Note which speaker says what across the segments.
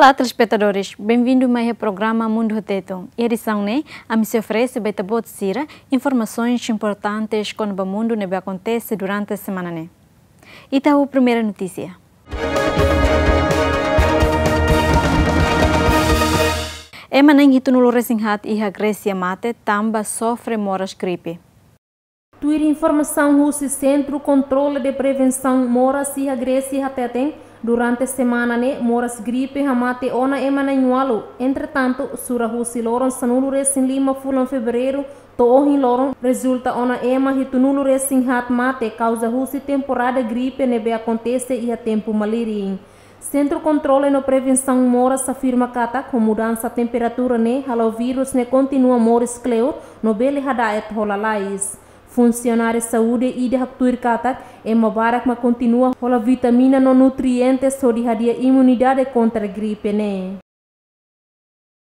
Speaker 1: Olá, telespectadores. Bem-vindo a mais ao programa Mundo Roteto. Em edição, a me se oferece para Sira informações importantes quando o mundo acontece durante a semana. E tá a primeira notícia. Emanem hitunulo resinhat e a Grécia mate tamba sofre moras gripe.
Speaker 2: Tuir informação do Centro Controle de Prevenção moras e a Grécia tem durante a semana moras gripe hamate ona emanem. Entretanto, sura Rusi loron sanulo resin lima fulan fevereiro to ohin loron resulta ona ema hitunulo resin hat mate causa Rusi temporada gripe nebe acontece e a tempo malirin. Centro Controle no Prevenção moras afirma que com mudança de temperatura halo vírus continua moris cleo no bele hadaet holalais. Funcionários de saúde e de haktuir katak e mabarak ma continua hola vitamina no nutrientes so di hadia imunidade contra a gripe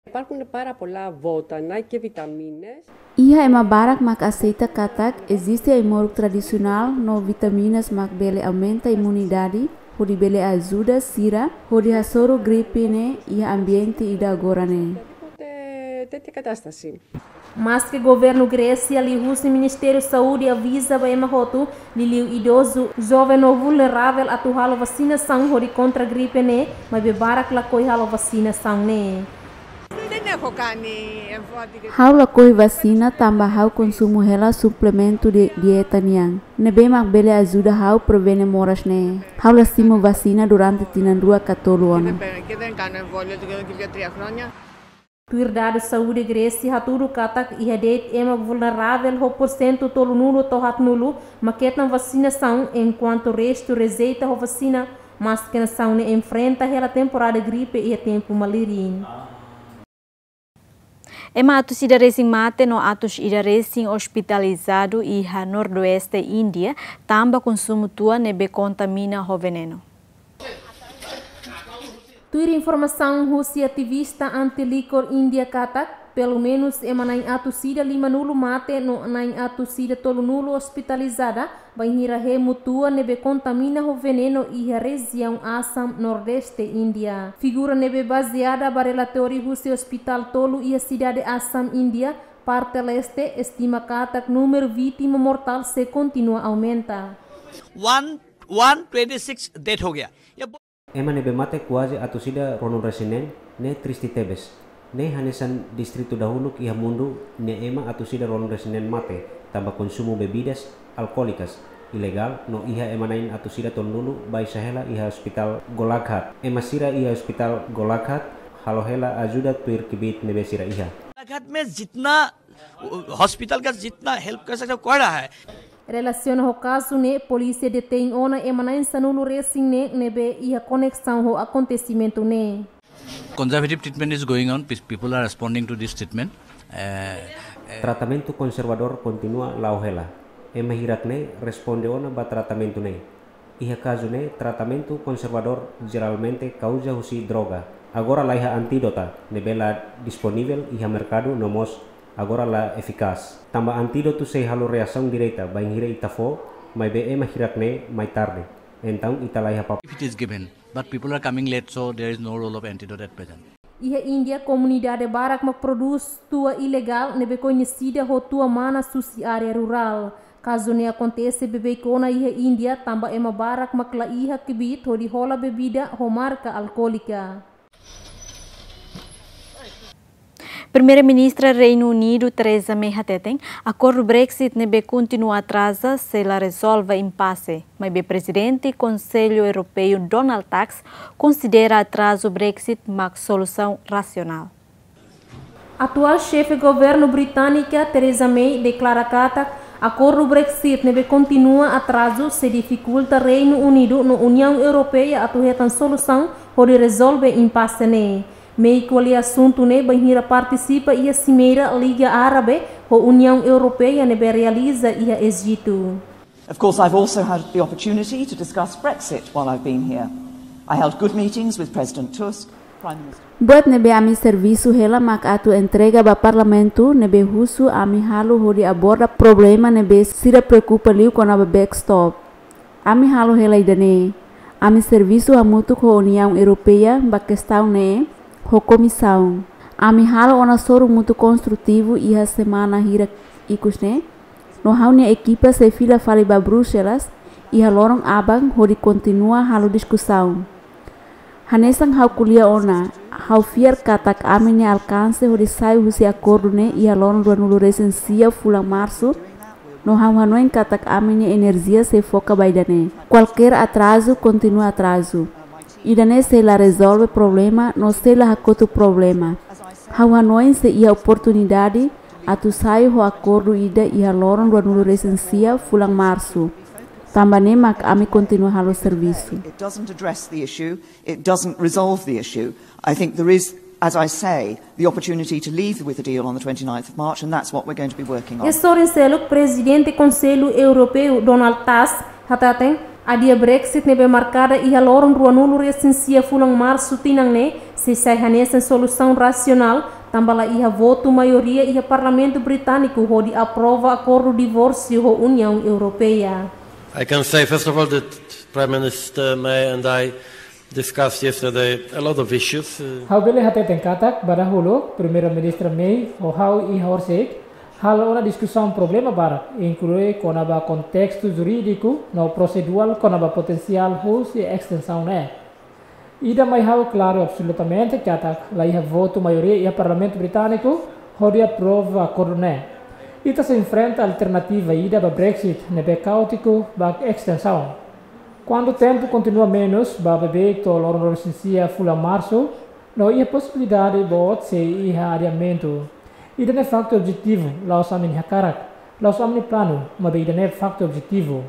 Speaker 3: Υπάρχουν πάρα πολλά βότανα και vitaminas.
Speaker 4: Iha é mabarak mak aceita katak existe a imorgo tradicional no vitaminas mak bele aumenta a imunidade, hodi bele ajuda sira, hodi hasoro gripe e ambiente ida agora
Speaker 3: Τέτοια κατάσταση.
Speaker 2: Mas que governo Grécia li o Ministério de Saúde avisa para emahotu li idoso jovem ou vulnerável atu halo vacinação hori contra a gripe mas bebarak la koi halo vacinação
Speaker 4: Hau la koi vacina tambah hau consumo hela suplemento de dieta niang. Nebe mak bele ajuda hau prevene moras Hau la simo vacina durante tinandua katoluana.
Speaker 2: Tuir dado saúde Grécia haturu katak e hadet ema vulnerável ho porcento tolo nulo to hat nulo maquetam vacinação enquanto o resto rejeita a vacina mas que nação enfrenta a temporada gripe e a tempo malirin.
Speaker 1: Ema atus ida racing mate no atus ida racing hospitalizado e a nordeste Índia tamba consumo tua nebe contamina o veneno.
Speaker 2: Tuir informação Rússia ativista anti-licor Índia katak, pelo menos emanai atusida lima nulo mate no nai atusida tolo nulo hospitalizada, banhira he mutua nebe contamina o veneno e a região Assam nordeste Índia. Figura nebe baseada para relatório Rússia Hospital Tolo e a cidade Assam Índia, parte leste estima katak número vítima mortal se continua aumenta.
Speaker 5: 126 death हो गया.
Speaker 6: Ema nebe mate quase atusida rono resinen ne tristi tebes. Ne hanesan distrito dahulu iha mundu ne ema atusida rono resinen mate tamba konsumo bebidas alkoholikas ilegal no iha emanain atusida tonulu bai sahela iha hospital Golaghat. Ema sira iha hospital Golaghat halohela ajuda tuir kibit nebe sira iha.
Speaker 5: Golaghat में जितना हॉस्पिटल का जितना हेल्प कर सकता है कर रहा है.
Speaker 2: Relaciona o caso polícia detém ona emanai sanulo racing nebe e a conexão o acontecimento
Speaker 5: Conservative treatment is going on. People are responding to this treatment.
Speaker 6: Tratamento conservador continua lauhela. Ema hirak responde ona ba tratamento Iha caso tratamento conservador geralmente causa usi droga. Agora la iha antidota nebela disponível iha mercado nomos agora la eficaz. Tamba antídoto se halo reação direta bain hira itafo mai be ema hirakne mai tarde. Então italaiha pap.
Speaker 5: If it is given, but people are coming late, so there is no role of antidote at present.
Speaker 2: Iha Índia comunidade barak mak produz tua ilegal nebe conhecida ho tua mana susi área rural. Caso acontece bebe kona iha Índia tamba ema barak mak la iha kibit ho di hola bebida ho marca alcoólica.
Speaker 1: Primeira-ministra Reino Unido Theresa May hateten acordo Brexit nebe continua atrasa se ela resolve impasse, mas o presidente Conselho Europeu Donald Tusk considera atraso Brexit uma solução racional.
Speaker 2: Atual chefe do governo britânica Theresa May declara que acordo Brexit nebe continua atraso se dificulta Reino Unido no União Europeia atuhetan solução pode resolver impasse May quali assunto banhira participa e a cimeira Liga Árabe a União Europeia realiza e a Egito.
Speaker 7: Of course, I've also had the opportunity to discuss Brexit while I've been here. I held good meetings with President Tusk, Prime Minister.
Speaker 4: Buat nebe ami serviço hela mak atu entrega ba parlamento nebe husu ami halo hodi aborda problema nebe sira preocupa liu com a backstop. Ami halo hela idane. Ami serviço a mutu com a União Europeia ba questão ho comissão. Ami halo ona soru muito construtivo e a semana hira ikusne. No haunia equipa se fila fali ba Bruxelas e a lorong abang hori continua halo discussão. Hanesang hau kulia ona, hau fiar katak amine alcance hori sai husi acordo ne e a lorong ruanulu recensia fulang março. No hau hanoen katak amine energia se foca baidane. Qualquer atraso continua atraso. Idane se la resolve problema, no se la hakotu problema. Hau hanoen se ia oportunidade atu sai ho acordo ida e a lorong ruanulu recensia fulang março. Tambane mak ami continua halo serviço.
Speaker 7: It doesn't address the issue, it doesn't resolve the issue. I think there is, as I say, the opportunity to leave with a deal on the 29th of March, and that's what we're going to be working on.
Speaker 2: Estou selo presidente Conselho Europeu Donald Tusk hataten a dia Brexit nebe marcada e a lorong ruanulu recensia fulang março tinang ne se sai hanesen solução racional tambala iha voto maioria e a parlamento britânico hodi aprova acordo divórcio ho União Europeia.
Speaker 8: I can say, first of all, that Prime Minister May and I discussed yesterday a lot of issues.
Speaker 9: How bele hateten katak badahulo Primeira-Ministra May o how iha orsek hal ona discussão problema barak inclui konaba contexto jurídico no procedural konaba potencial hus e extensão né. Ida mai how claro absolutamente katak la iha voto maioria e a parlamento britânico hodi aprova acordo né. Ita se enfrenta a alternativa ida para Brexit nebe caótico para extensão. Quando o tempo continua menos para beber to lorong recensia full março, não há possibilidade de se iha adiamento. Ida ne facto objetivo, lá os amin hakarak, lá os amin plano, mas ida ne facto objetivo.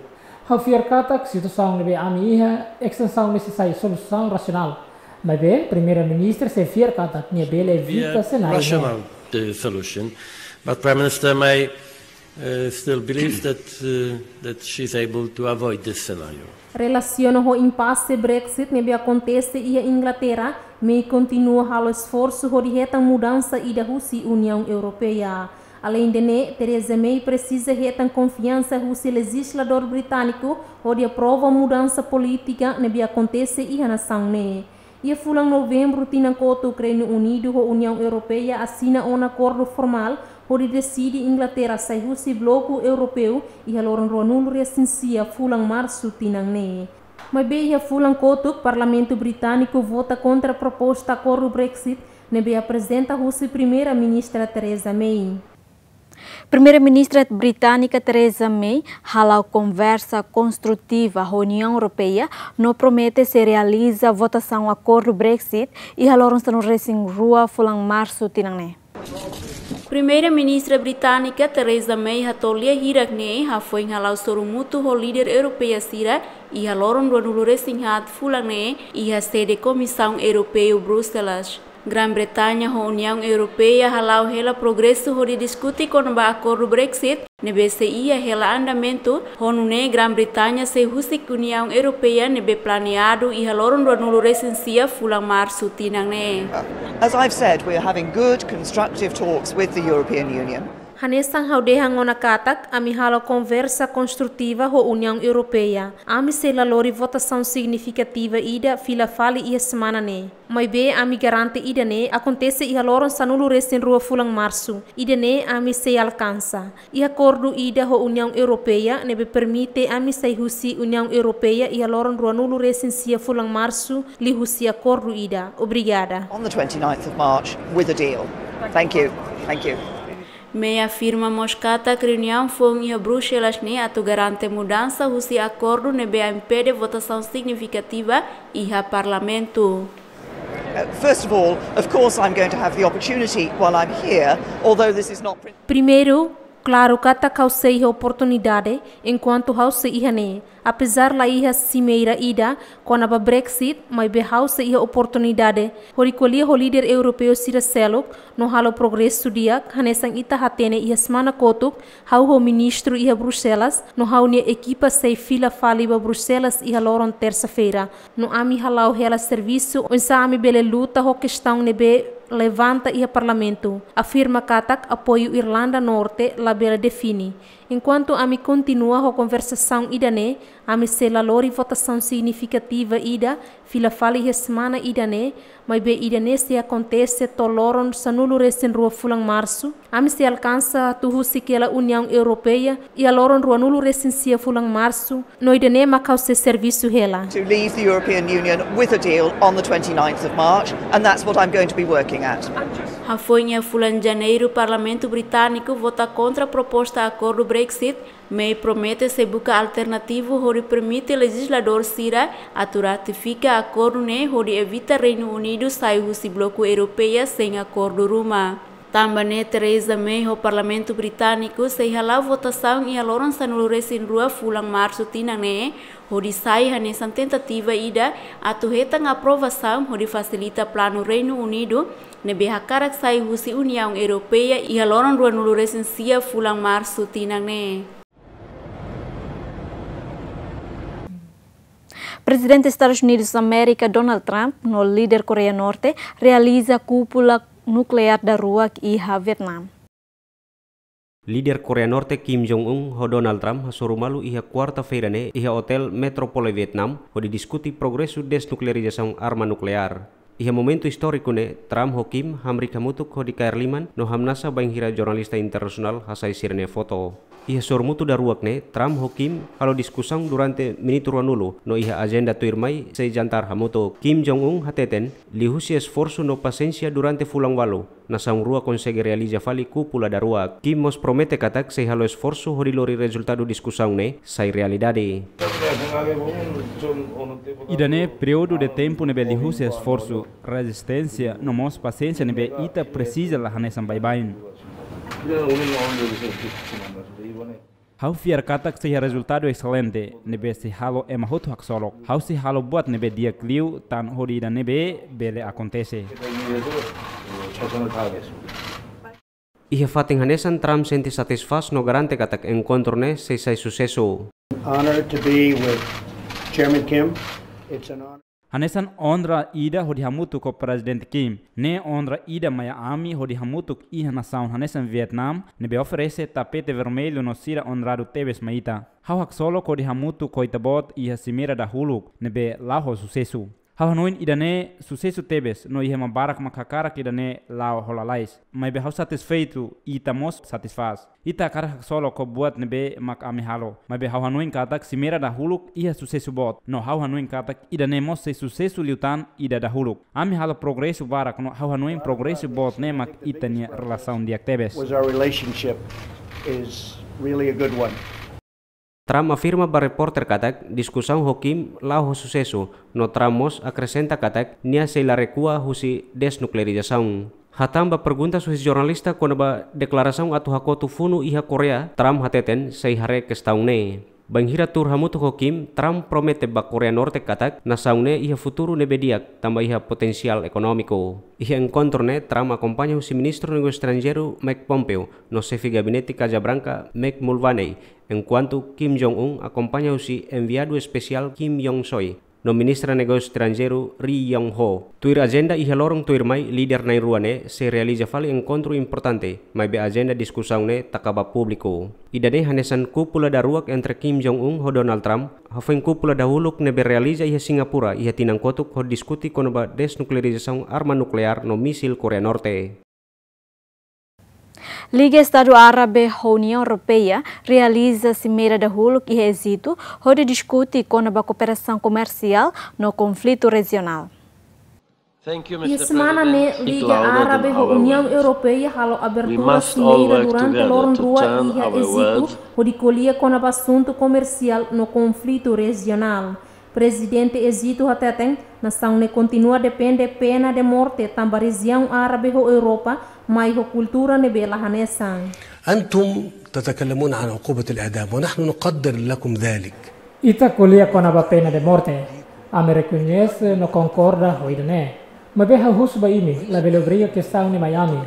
Speaker 9: Hau fiar katak situação nebe ami iha extensão necessária solução racional. Mas be primeira-ministra se fiar katak ne bele evita cenário.
Speaker 8: Rational solution. But Prime Minister May still believes that she's able to avoid this scenario.
Speaker 2: Relaciona o impasse Brexit nebe acontece e a Inglaterra May continua halo esforço ho reta mudança e da Rússia União Europeia. Além de ne, Theresa May precisa reta confiança Rússia legislador britânico ho de aprova mudança política nebe acontece e a nação ne. E fulang novembro tinangkoto o Reino Unido ho União Europeia assina um acordo formal onde decide Inglaterra sair do bloco europeu e a lorong ruanulu recensia fulang março tinang ne. Mas bem a fulang kotuk Parlamento Britânico vota contra a proposta acordo Brexit nebe apresenta a primeira-ministra Theresa May.
Speaker 1: Primeira-ministra britânica Theresa May halau conversa construtiva à União Europeia não promete se realiza votação acordo Brexit e haloron no recém rua fulang março tinang ne.
Speaker 10: Primeira-ministra britânica Theresa May hatolia hirakne foi halau sorumutu ho líder europeia sira e haloron ruanulu recém fulang ne e a sede Comissão Europeia Bruxelas. Grã-Bretanha ho União Europeia halau hela progresso ho de discutir com o acordo Brexit nebe se ia hela andamento ho nune Grã-Bretanha se husik União Europeia nebe planeado e haloron ruanulu recensia fulang março tinang ne.
Speaker 7: As I've said, we are having good, constructive talks with the European Union.
Speaker 2: Hanesang haudehang ona katak, ami halo conversa construtiva ho União Europeia. Ami se la lori votação significativa ida fila fali ia semana ne. Mas be ami garante ida ne acontece e haloron sanulu recém rua fulang março. Ida ne ami se alcança. E acordo ida ho União Europeia nebe permite ami se husi União Europeia e haloron rua nulu recensia fulang março li husi acordo ida. Obrigada.
Speaker 7: On the 29th of March with a deal. Thank you. Thank you.
Speaker 10: May afirma Moscata que reunião foi em Bruxelas ne atu garante mudança husi acordo nebe impede votação significativa e a parlamento.
Speaker 7: First of all, of course I'm going to have the opportunity while I'm here, although this is not...
Speaker 2: Primeiro, claro kata causei a oportunidade enquanto hause iha ne. Apesar la iha cimeira ida, quando a Brexit, mas be hause iha oportunidade. Horicolia ho líder europeu sira selok, no halo progresso dia, hanesang ita hatene iha semana kotuk, hau ho ministro iha Bruxelas, no hau ne equipa sei fila faliba Bruxelas iha loron terça-feira. No ami halau hela serviço, onsa ami bele luta ho questão nebe levanta e a parlamento. Afirma katak apoio Irlanda Norte la bela define. Enquanto ami continua a conversação idane, Ami selalori votação significativa ida, fila fali he semana ida ne, mas be ida ne se acontece toloron sanulu recém rua fulang março, ami se alcança tuhu sikela União Europeia e aloron rua nulu recém sia fulang março, no ida ne macau se serviço hela.
Speaker 7: To leave the European Union with a deal on the 29th of March, and that's what I'm going to be working at.
Speaker 10: Hafonha fulan janeiro, o Parlamento Britânico vota contra a proposta acordo Brexit, May promete se busca alternativo onde permite legislador Sira a ratificar acordo ne onde evita Reino Unido sair do bloco europeu sem acordo Roma. Também Theresa May, o Parlamento Britânico, se halau votação e aloran sanulores em rua fulang março tinane, onde sai nessa tentativa ida a turretang aprovação onde facilita plano Reino Unido, nebe hakarak sai husi União Europeia e aloran rua nulures em sia fulang março tinane.
Speaker 1: Presidente dos Estados Unidos da América, Donald Trump, no líder Coreia Norte, realiza cúpula nuclear da rua e a Vietnam.
Speaker 6: Líder Coreia Norte Kim Jong-un ho Donald Trump hasurumalu iha quarta-feira ne iha hotel Metropole Vietnam ho discuti progresso desnuclearização arma nuclear. Iha momento histórico ne Trump ho Kim hamri kamutuk ho di KR5 no hamnasa banghira jornalista internasional hasai sirene foto. Iha sormutu daruak ne Trump ho Kim halo diskusang durante minuto ranulu no iha agenda tuirmai se jantar hamuto. Kim Jong-un hateten lihusi esforço no paciência durante fulang walu na saung rua consegue realiza fali cúpula daruak. Kim mos promete katak se halo esforço ho dilori resultado diskusang ne sai realidade.
Speaker 11: Idane período de tempo nebe lihusi esforço resistência no mos paciência nebe ita precisa la hanesan baibain. Hau fiar katak se resultado excelente nebe se halo emahutu hak solok. Hau se halo buat nebe dia kliu tan hodi dan nebe bele acontece.
Speaker 6: Iha fating hanesan Trump senti satisfaz no garante katak encontro ne se sai sucesso.
Speaker 12: Honored to be with Chairman Kim. It's an honor.
Speaker 11: Hanesan ondra ida hodi hamutu ko President Kim. Ne ondra ida maya ami hodi hamutu iha nação hanesan Vietnam nebe oferece tapete vermelho no sira honrado tebes maita. Hau hak solo ko di hamutu ko itabot iha simira da huluk nebe laho sucesso. Hau noin idane sucesso tebes no iha mabarak makakarak idane lao holalais. Mai be hau satisfeito ita mos satisfaz. Ita karak solo ko buat nebe mak ami halo. Mai be hau hanuin katak simira da huluk iha sucesso bot. No hau hanuin katak idane mos se sucesso liutan ida da huluk. Ami halo progresso barak no hau hanuin progresso bot ne mak itania relação diak tebes.
Speaker 12: Was our relationship is really a good one.
Speaker 6: Trump afirma ba reporter katak diskusang ho Kim lao ho sucesso no Trump mos acrescenta katak nia se la recua husi desnuclearização. Hatam ba pergunta suhis jornalista kona ba declaração atu hakotu funu iha Korea Trump hateten sei hare kestaung ne. Banghira tur hamutu ho Kim Trump promete ba Korea Norte katak na saune iha futuro nebe diak tambah iha potensial ekonomiko. Iha encontro ne Trump acompaña o ministro nego estrangeiro Mike Pompeo no chefe gabinete Casa Branca Mick Mulvaney, enquanto Kim Jong-un acompanha o enviado especial Kim Yong-chol no ministra negócio estrangeiro Ri Yong-ho. Tuir agenda iha lorong tuir mai líder na ruane se realiza fali encontro importante, mai be agenda discussão ne takaba público. Idane hanesan cúpula da ruak entre Kim Jong-un ho Donald Trump, hafen cúpula da huluk nebe realiza iha Singapura iha tinangkotuk ho diskuti kono ba desnuclearização arma nuclear no misil Korea Norte.
Speaker 1: Liga Estado Árabe e União Europeia realiza cimeira da Huluk e Egito, onde discute com a cooperação comercial no conflito regional.
Speaker 2: E semana ne Liga Árabe e União Europeia halo abertura cimeira durante lorong rua e Egito, onde colia com o assunto comercial no conflito regional. Presidente Egito hateteng nação ne continua depende pena de morte também região árabe ho Europa mais ho cultura ne bela hanesan.
Speaker 13: أنتم تتكلمون عن عقوبة الإعدام ونحن نقدر لكم ذلك.
Speaker 9: Ita colia com a pena de morte. A me reconhece no concorda ho idane. Ma be ha husba imi la velobria que está em Miami.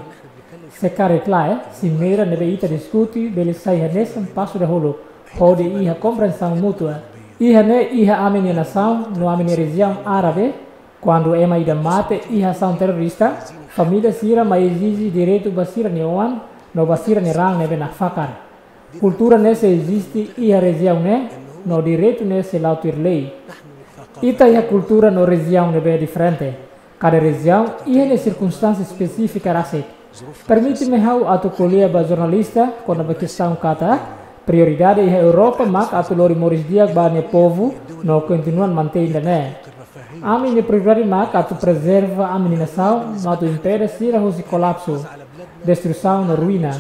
Speaker 9: Se care clae, cimeira ne be ita discuti bele sai hanesan passo de holo. Hode iha compreensão mútua. Iha ameni nação no ameni região árabe, quando ema ida mate iha são terrorista, família sira mas exige direito basira neoan, no basira nerang nebe na fakar. Cultura nesse existe iha região ne, no direito ne se lautir lei. Ita e a cultura no região nebe diferente. Cada região e em circunstâncias específicas assim. Permite-me how atu colher ba jornalista quando a questão kata prioridade e a Europa mak atu lori moris dia ba ne povo no continuam manter né. Ami ne prioridade mak atu preserva a nação no atu impede sira hosi colapso, destruição no ruína.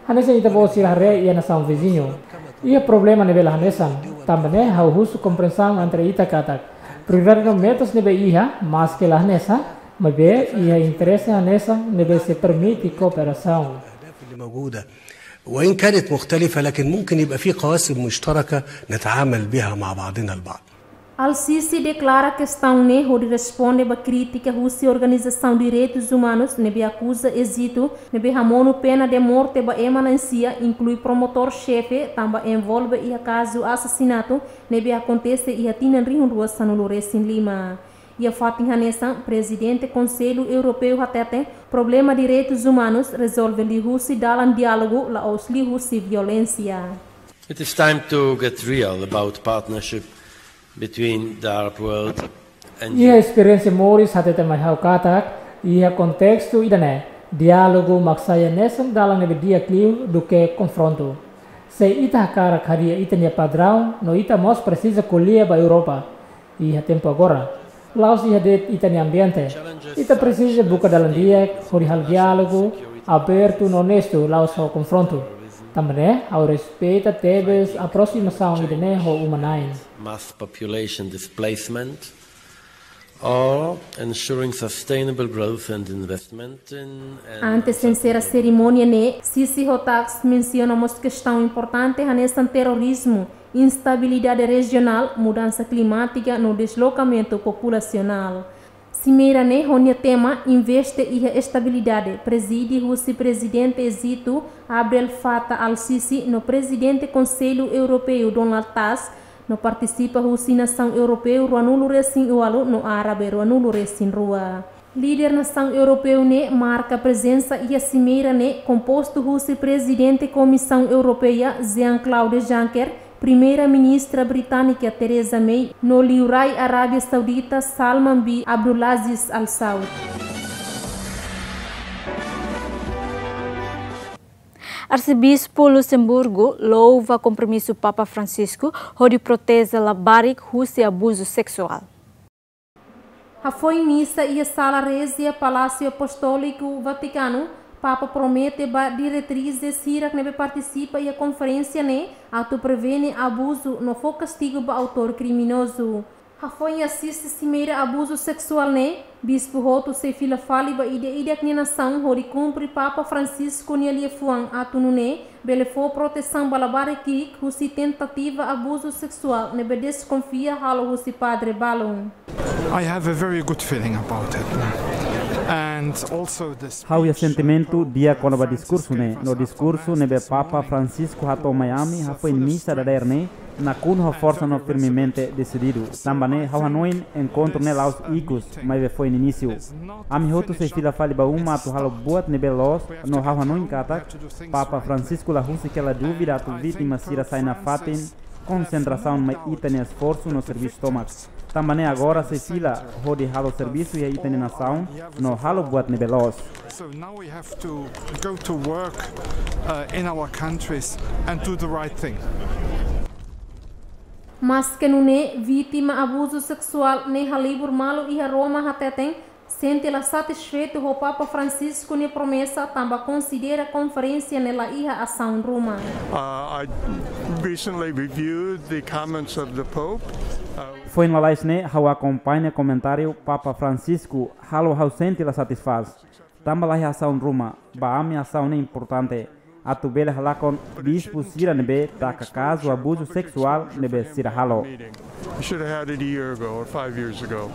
Speaker 9: Hanesa ita bo sira re e a nação vizinho. E o problema nebe la hanesa também how husu compreensão entre ita kata. Prioridade no metas nebe iha mas que la hanesa mas bem, e a interesse nessa nebe se permite cooperação.
Speaker 13: وإن كانت مختلفة لكن ممكن يبقى في قواسم مشتركة نتعامل بها مع بعضنا البعض.
Speaker 2: Al-Sisi declara que questão ne onde responde a crítica Rússia Organização de Direitos Humanos nebe acusa Egito nebe ramono pena de morte ba emanancia inclui promotor-chefe também envolve e caso assassinato nebe acontece e atina rinho rua sanulores em Lima. E a Fatin Hanessa, presidente do Conselho Europeu Hatete, problema de direitos humanos resolve li Rússia dalam diálogo la os li Rússia violência.
Speaker 8: It is time to get real about partnership between the Arab world and
Speaker 9: E a experiência Morris Hatete mai hau katak e a contexto idane diálogo maksaya nesam dalam nebe dia clio do que confronto. Se ita cara caria itania padrão, no ita mos precisa colher ba Europa. E a tempo agora. Laos e hadet itani ambiente. Ita precisa buka dalam dia, hori hal diálogo, aberto e honesto laos ao confronto. Também ao respeito tebes a aproximação idane ho humanain.
Speaker 8: mass population displacement or ensuring sustainable growth and investment in
Speaker 2: Antes de ser a cerimônia ne, Sisi Hotax mencionamos questão importante nesse terrorismo, instabilidade regional, mudança climática no deslocamento populacional. Cimeira ne honia tema investe e a estabilidade. Preside o presidente Egito Abdel Fattah al-Sisi no presidente Conselho Europeu Donald Tusk no participa o nação europeu Ruanulo Resin Ualu no árabe Ruanulo Resin Rua. Líder nação europeu ne marca presença e a cimeira ne composto o presidente Comissão Europeia Jean-Claude Juncker, primeira-ministra britânica Theresa May, no liurai Arábia Saudita Salman bin Abdulaziz Al Saud.
Speaker 1: Arcebispo Luxemburgo louva compromisso Papa Francisco de proteger a barik de abuso sexual.
Speaker 2: Foi missa e a sala Regia Palácio Apostólico Vaticano, Papa promete a diretriz de Sira que participa e a conferência ne auto prevene abuso no for castigo para autor criminoso. Foi assiste cimeira abuso sexual ne bispo Roto se fila faliba ide que nação hori cumpre Papa Francisco ne ali fuang atunune bele for proteção balabare que husi tentativa abuso sexual ne be desconfia halo husi padre balon.
Speaker 14: I have a very good feeling about it. And also this
Speaker 11: How ia sentimento dia quando ba discurso ne no discurso ne be Papa Francisco hato Miami foi missa da derne na kuno força no firmemente decidido. Também how hanoin encontro ne laos icos mas foi no início. Ami hoto se fila fali ba uma to halo buat ne belos no how hanoin kata Papa Francisco la husi que la dúvida tu vítima sira sai na fatin concentração mai itane esforço no serviço tomac. Também agora se fila hodi halo serviço e a itane nação no halo buat ne belos.
Speaker 14: So now we have to go to work in our countries and do the right thing.
Speaker 2: Mas que não é vítima abuso sexual nem halibur malo e a Roma até tem sente-la satisfeito o Papa Francisco ne promessa também considera a conferência nela ia ação Roma.
Speaker 14: I recently reviewed the comments of the Pope.
Speaker 11: Foi na laisne how acompanha comentário Papa Francisco halo how sente-la satisfaz. Também lá ação Roma, ba a ação é importante. Atu bele halakon bispo sira nebe taka caso abuso sexual nebe sira halo.
Speaker 14: We should have had it a year ago or 5 years ago.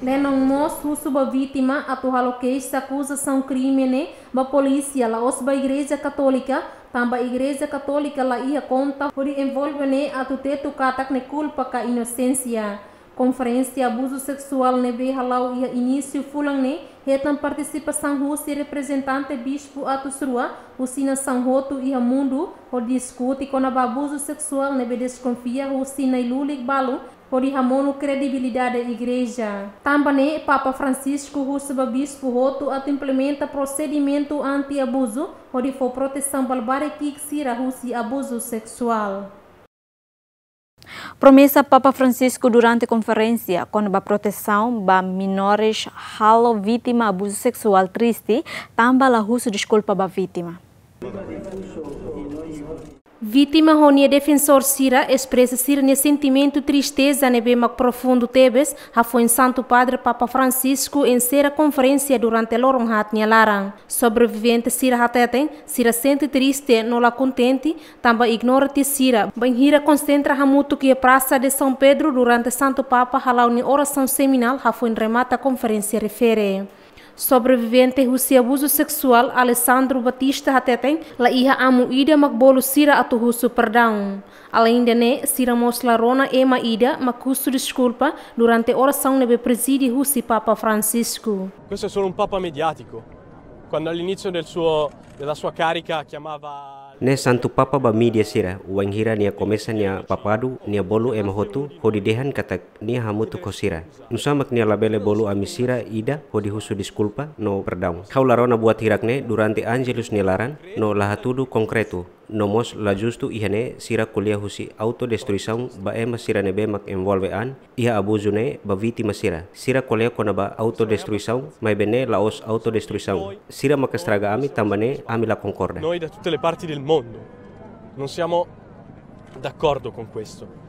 Speaker 2: Lenong mos suba vítima atu halo case acusação crime ne ba polícia la os ba igreja católica tamba igreja católica la ia conta por envolve ne atu tetu katak ne culpa ka inocência. Conferência abuso sexual nebe halau ia início fulang ne retam participação russa representante bispo Atusrua usina São Roto e mundo o discute com a abuso sexual nebe desconfia usina ilulik balu por hamono credibilidade da igreja. Também Papa Francisco recebe bispo Roto a implementa procedimento anti-abuso por for proteção balbare que sira rusi abuso sexual.
Speaker 1: Promessa Papa Francisco durante a conferência com a proteção para menores halo vítima de abuso sexual triste, também a russo desculpa para vítima.
Speaker 2: Vítima honia defensor Sira expressa Sira ne sentimento tristeza nebe mak profundo tebes ha foi em Santo Padre Papa Francisco em sera conferência durante lorong hat larang. Sobrevivente Sira hateten Sira sente triste no la contente tamba ignora ti Sira bem hira concentra hamuto que a praça de São Pedro durante Santo Papa halau ni oração seminal ha foi em remata conferência refere. Sobrevivente husi abuso sexual Alessandro Batista hateten la iha amu ida makbolu Sira atu husu perdão. Além de ne, Sira moslarona ema ida makusu desculpa durante oração nebe presidi husi Papa Francisco.
Speaker 15: Questo è solo un papa mediatico. Quando all'inizio della sua carica chiamava
Speaker 6: Ne Santo Papa ba media Sira, uang hira nia komesa nia papadu nia bolu ema hotu hodi dehan katak nia hamutu ko Sira. Nusamak nia labele bolu ami Sira ida hodi husu disculpa no perdão. Haularona buat hirakne durante Angelus nilaran no lahatudu konkretu. Nomos la justu ihane Sira kuliah husi autodestruição ba ema Sira nebe mak envolvean iha abuso ne ba vítima Sira. Sira kuliah kona ba autodestruição mai bene laos autodestruição. Sira makastraga ami tambane ami la concorda.
Speaker 15: Noi da tutte le parti del mondo non siamo d'accordo con questo.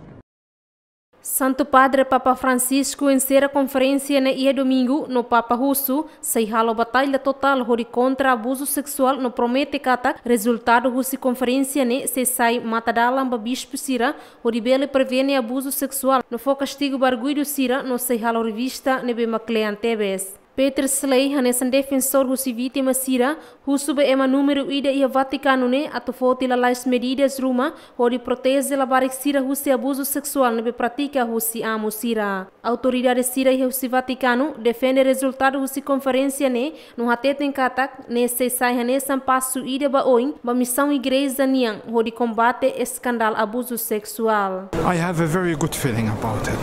Speaker 2: Santo Padre Papa Francisco em sera conferência na ia domingo no Papa Russo, sei halo batalha total hori contra abuso sexual no promete kata resultado husi conferência ne se sai matadalam ba bispo Sira hori bele prevene abuso sexual no fo castigo barguido Sira no sei halo revista nebe maclean tebes. Peter Slay, hanesan defensor husi vítima Sira, husu be ema número ida ia Vaticano ne atu foti la lais medidas ruma, hori protege la barik Sira husi abuso sexual nebe pratica husi amo Sira. Autoridade Sira ia husi Vaticano defende resultado husi conferência ne, no hateten katak, ne se sai hanesan passo ida ba oin, ba missão igreja niang, hori combate escandal abuso sexual.
Speaker 14: I have a very good feeling about it.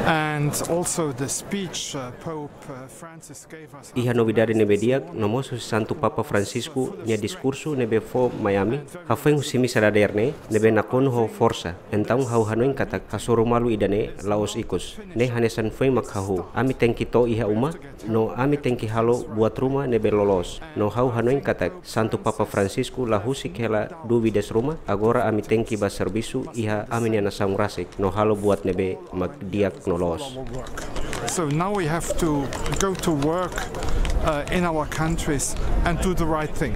Speaker 14: And also the speech Pope Francis gave us.
Speaker 6: Iha novidade nebe diak nomos Santo Papa Francisco nia discurso nebe fo Miami hafeng simi saraderne nebe nakon ho força então hau hanoin katak hasoro malu idane laos ikus ne hanesan foi makhahu ami tenki to iha uma no ami tenki halo buat rumah nebe lolos no hau hanoin katak Santo Papa Francisco la husi kela duvides rumah agora ami tenki ba servisu iha ami nia nasang rasik no halo buat nebe mag diak
Speaker 14: So now we have to go to work in our countries and do the right thing.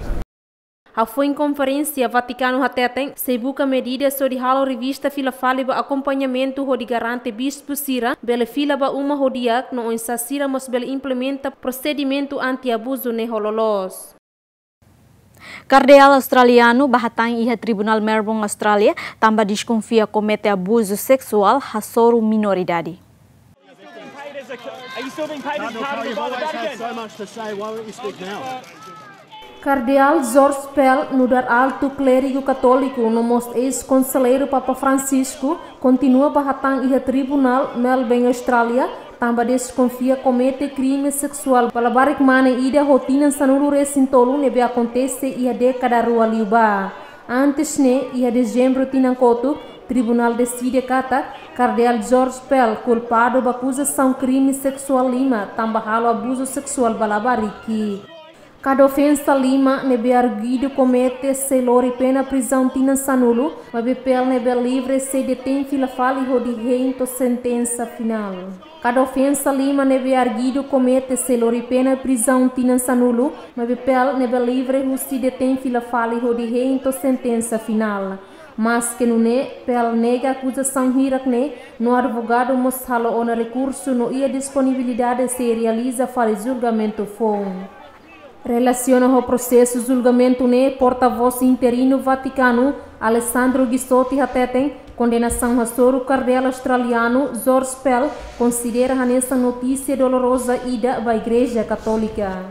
Speaker 2: A foi em conferência Vaticano hateten se buca medidas sobre halo revista fila fali ba acompanhamento hodi garante bispo Sira bele fila ba uma hodiak no onsa Sira mos bele implementa procedimento anti-abuso ne hololos.
Speaker 1: Cardeal australiano bahatang iha Tribunal Melbourne Austrália tambah desconfia comete abuso sexual hasoro minoridade.
Speaker 16: Are you still being paid as part of the Vatican? So much to say. Why won't you speak now?
Speaker 2: Cardeal George Pell, no dar alto clérigo católico no most ex-conselheiro Papa Francisco, continua bahatang iha Tribunal Melbourne Austrália tambah desconfia comete crime sexual pela barik mana ida rotina sanulu resintolu nebe acontece iha década rua liuba. Antes ne iha dezembro tinankotu Tribunal decide kata Cardeal George Pell culpado ba acusação crime sexual lima tambah halo abuso sexual balabariki. Cada ofensa lima nebe arguido comete se lori pena prisão tina sanulo, mas Pell nebe livre se detém fila fali hodi reinto sentença final. Cada ofensa lima nebe arguido comete se lori pena prisão tina sanulo, mas Pell nebe livre se detém fila fali hodi reinto sentença final. Mas que no ne Pell nega acusação hirakne no advogado mostralo ona recurso no ia disponibilidade se realiza fali julgamento fom. Relaciona ao processo julgamento ne porta-voz interino Vaticano Alessandro Ghisotti hateten Condenação a soro cardeal australiano George Pell considera essa notícia dolorosa ida da Igreja Católica.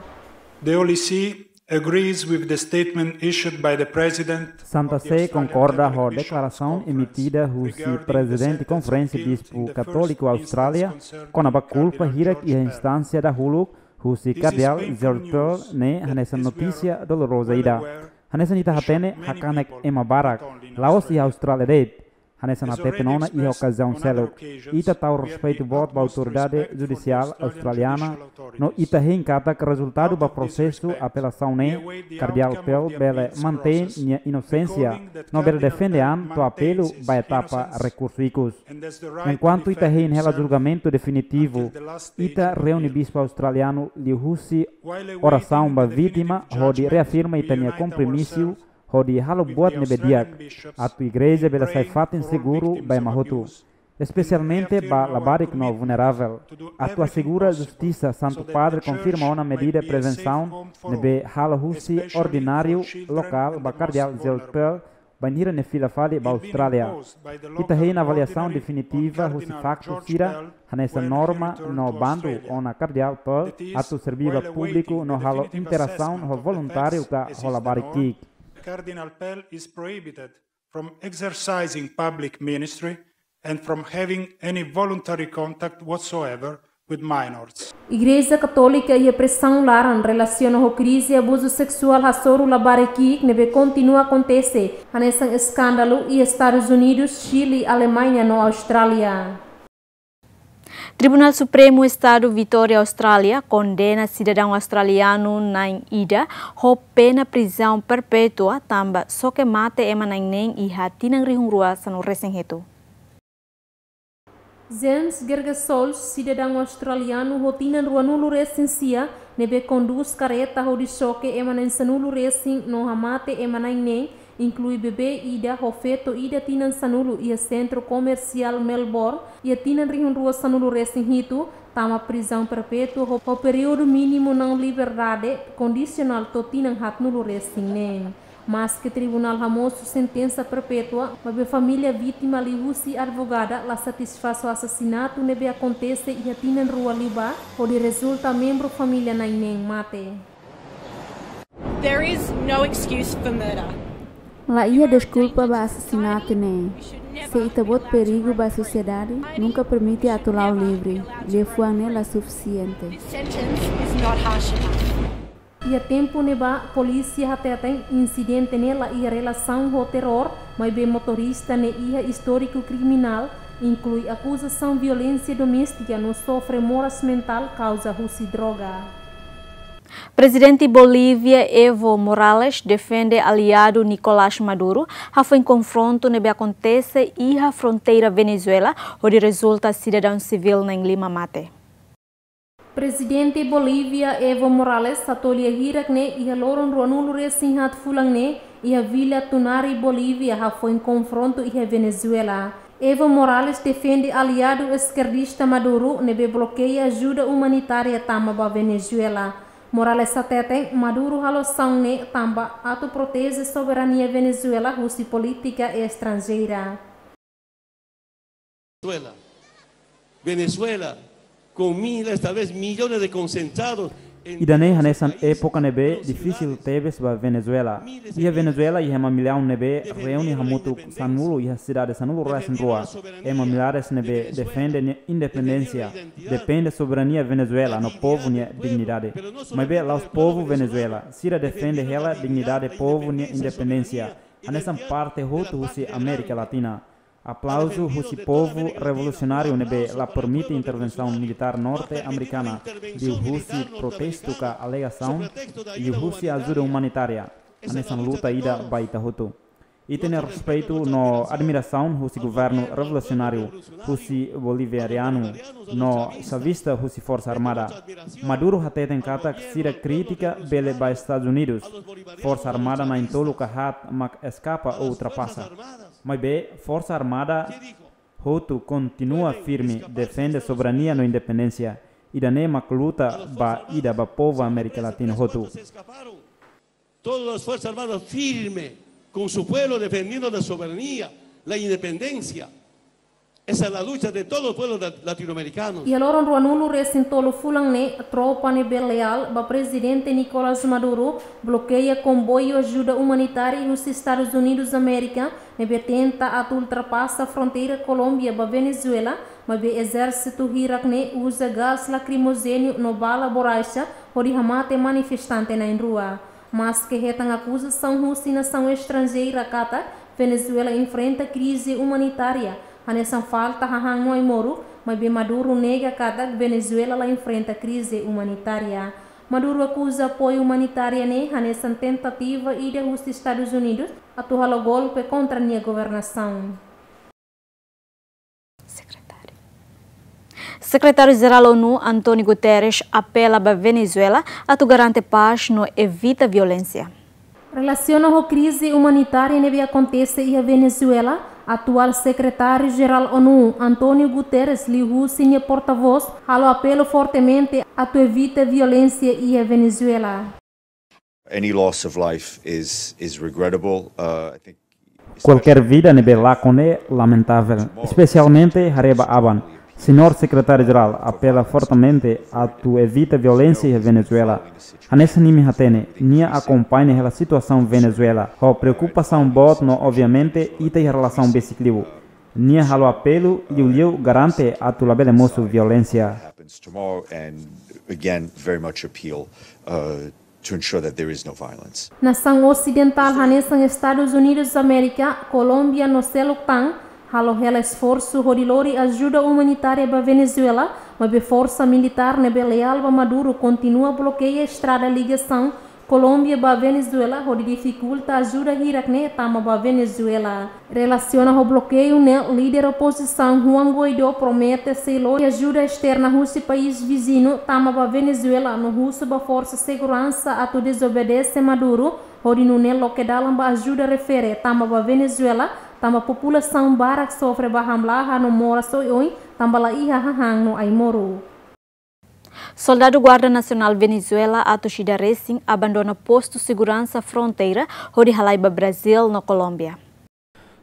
Speaker 17: The OLC agrees with the statement issued by the President.
Speaker 11: Santa Sé concorda com a declaração emitida pelo presidente da Conferência Bispo Católico Austrália com a culpa hírak e a instância da Hulu, o cardeal George Pell, nessa notícia dolorosa ida. Hanessa nita hatene hakanek ema barak, Laos e Austrália deit. Hanessa na tetenona e a ocasião celo. Ita tau respeito voto da autoridade judicial australiana. No ita hincata que resultado do processo apelação ne, cardeal Pell bele mantém minha inocência. No bele defende to apelo ba etapa recurso icus. Enquanto ita hin hela julgamento definitivo, ita reúne bispo australiano lihusi oração ba vítima, onde reafirma ita minha compromisso hodi halo buat nebediak, a tua igreja bela sai fato inseguro by mahotu, especialmente ba labarik no vulnerável. A tua segura justiça, Santo Padre confirma uma medida de prevenção nebe halo husi ordinário local ba cardeal George Pell banira ne fila fali ba Austrália. Ita hei na avaliação definitiva husi facto sira nessa norma no bando ona cardeal Pell a tu serviva público no halo interação no voluntário ka holabarik.
Speaker 17: Cardinal Pell is prohibited from exercising public ministry and from having any voluntary contact whatsoever with minors.
Speaker 2: Igreja Católica e a pressão laran relaciona com crise e abuso sexual a soro labareki nebe continua a acontecer nesse escândalo e Estados Unidos, Chile, Alemanha no Austrália.
Speaker 1: Tribunal Supremo Estado Vitória, Austrália, condena cidadão australiano na ida ho pena prisão perpétua tamba só que mate emanang e hatinang rihung ruasa no recém-reto.
Speaker 2: James Gergesol, cidadão australiano, rotina ruanulu recensia, nebe conduz careta ho de choque emanang sanulu recém no hamate emanang inclui bebê ida, Rofeto ida tinan sanulu e centro comercial Melbourne e tinan rihun rua sanulu recém-hito, tama prisão perpétua o período mínimo não liberdade condicional to tinan hatnulu recém-nem. Mas que tribunal ramoso sentença perpétua, mas a família vítima lihusi advogada la satisfaz o assassinato nebe acontece e tinan rua liba, onde resulta membro família na inem mate.
Speaker 18: There is no excuse for murder.
Speaker 4: La ia desculpa ba assassinato ne. Se itabot perigo ba sociedade, nunca permite atular o livre. Le foi nela suficiente.
Speaker 2: E a tempo neba polícia até tem incidente nela e a relação com o terror, mas bem motorista ne ia histórico criminal, inclui acusação violência doméstica, não sofre moras mental causa uso de droga.
Speaker 1: Presidente Bolívia Evo Morales defende aliado Nicolás Maduro foi em confronto nebe acontece e a fronteira Venezuela onde resulta cidadão civil na Lima Mate.
Speaker 2: Presidente Bolívia Evo Morales atolha hirakne e a loron ruanulu resinhat fulangne e a Vila Tunari Bolívia foi em confronto e a Venezuela. Evo Morales defende aliado esquerdista Maduro nebe bloqueia ajuda humanitária tama ba Venezuela. Morales até Maduro haloção ne tamba ato protege soberania Venezuela russa política e estrangeira.
Speaker 19: Venezuela com miles, talvez milhões de concentrados.
Speaker 11: E daí nessa época nebe difícil teve para Venezuela. E a Venezuela e uma milhão nebe reúne muito sanulo e a cidade sanulo resta rua. E uma milhares nebe defende independência. Depende da soberania Venezuela no povo e dignidade. Mas bem lá os povo Venezuela, Sira defende ela dignidade povo e independência. Nessa parte roto se América Latina. Aplauso Russi povo revolucionário nebe la permite intervenção militar norte-americana de Russi protesto com a alegação e Russi ajuda humanitária nessa luta ida baita hoto. E tem respeito no admiração Russi governo revolucionário Russi boliviano no savista Russi força armada. Maduro até tem kata que sira crítica bele ba Estados Unidos. Força armada na intolo kahat mak escapa ou ultrapassa. Mas bem, Força Armada Hutu continua firme, defende a soberania e independência e da nema luta ba ida ba povo América Latina Hutu.
Speaker 19: Todas as Forças Armadas firme com seu povo defendendo a soberania la independencia. Esa es la lucha de todos los pueblos latinoamericanos.
Speaker 2: E agora o anulo recentolo fulang ne tropa ne beleal, ba presidente Nicolás Maduro bloqueia comboio ajuda humanitária nos Estados Unidos da América, ne tenta a ultrapassa a fronteira Colômbia ba Venezuela, mas o exército Irak usa gás lacrimogêneo no bala borracha, onde ramate manifestante na rua. Mas que retam acusação russa e nação estrangeira cata, Venezuela enfrenta crise humanitária. A nessa falta hahang no moro, mas Maduro nega cada Venezuela lá enfrenta crise humanitária. Maduro acusa apoio humanitário nessa tentativa de os Estados Unidos atuar o golpe contra a governação.
Speaker 1: Secretário-Geral da ONU, António Guterres, apela para a Venezuela a garantir paz e evita violência.
Speaker 2: Relaciona a crise humanitária que acontece em Venezuela, atual secretário-geral da ONU, António Guterres, liu sua porta-voz, apelo fortemente a evitar violência em Venezuela.
Speaker 20: Any loss of life is regrettable. I think
Speaker 11: qualquer vida nebe lacone lamentável, especialmente Hareba Aban. Senhor secretário-geral, apela fortemente a tu evita violência em Venezuela. A nessa nime hatene, nia acompanha a situação Venezuela. A preocupação bot no obviamente ita em relação besiclivo. Nia halo apelo e o liu garante a tu labele moço violência.
Speaker 20: To ensure that there is no violence.
Speaker 2: Nação ocidental hanessa Estados Unidos da América, Colômbia no Celoctan, halo hela esforço hodilori ajuda humanitária para Venezuela, mas a força militar ne leal para Maduro continua bloqueia a estrada ligação Colômbia para Venezuela, onde dificulta a ajuda Irak tama para Venezuela. Relaciona o bloqueio ne líder oposição Juan Guaidó promete selo ajuda externa Rússia país vizinho tama para Venezuela no Rússia para força segurança a tu desobedece Maduro, onde no nelo que dalam para ajuda refere tama para Venezuela, tama população barak sofre para hamlaha no mora soioi, tamba la iha hahang no aimoro.
Speaker 1: Soldado Guarda Nacional Venezuela, Atoshida Racing, abandona posto de segurança fronteira, onde halaiba Brasil, na Colômbia.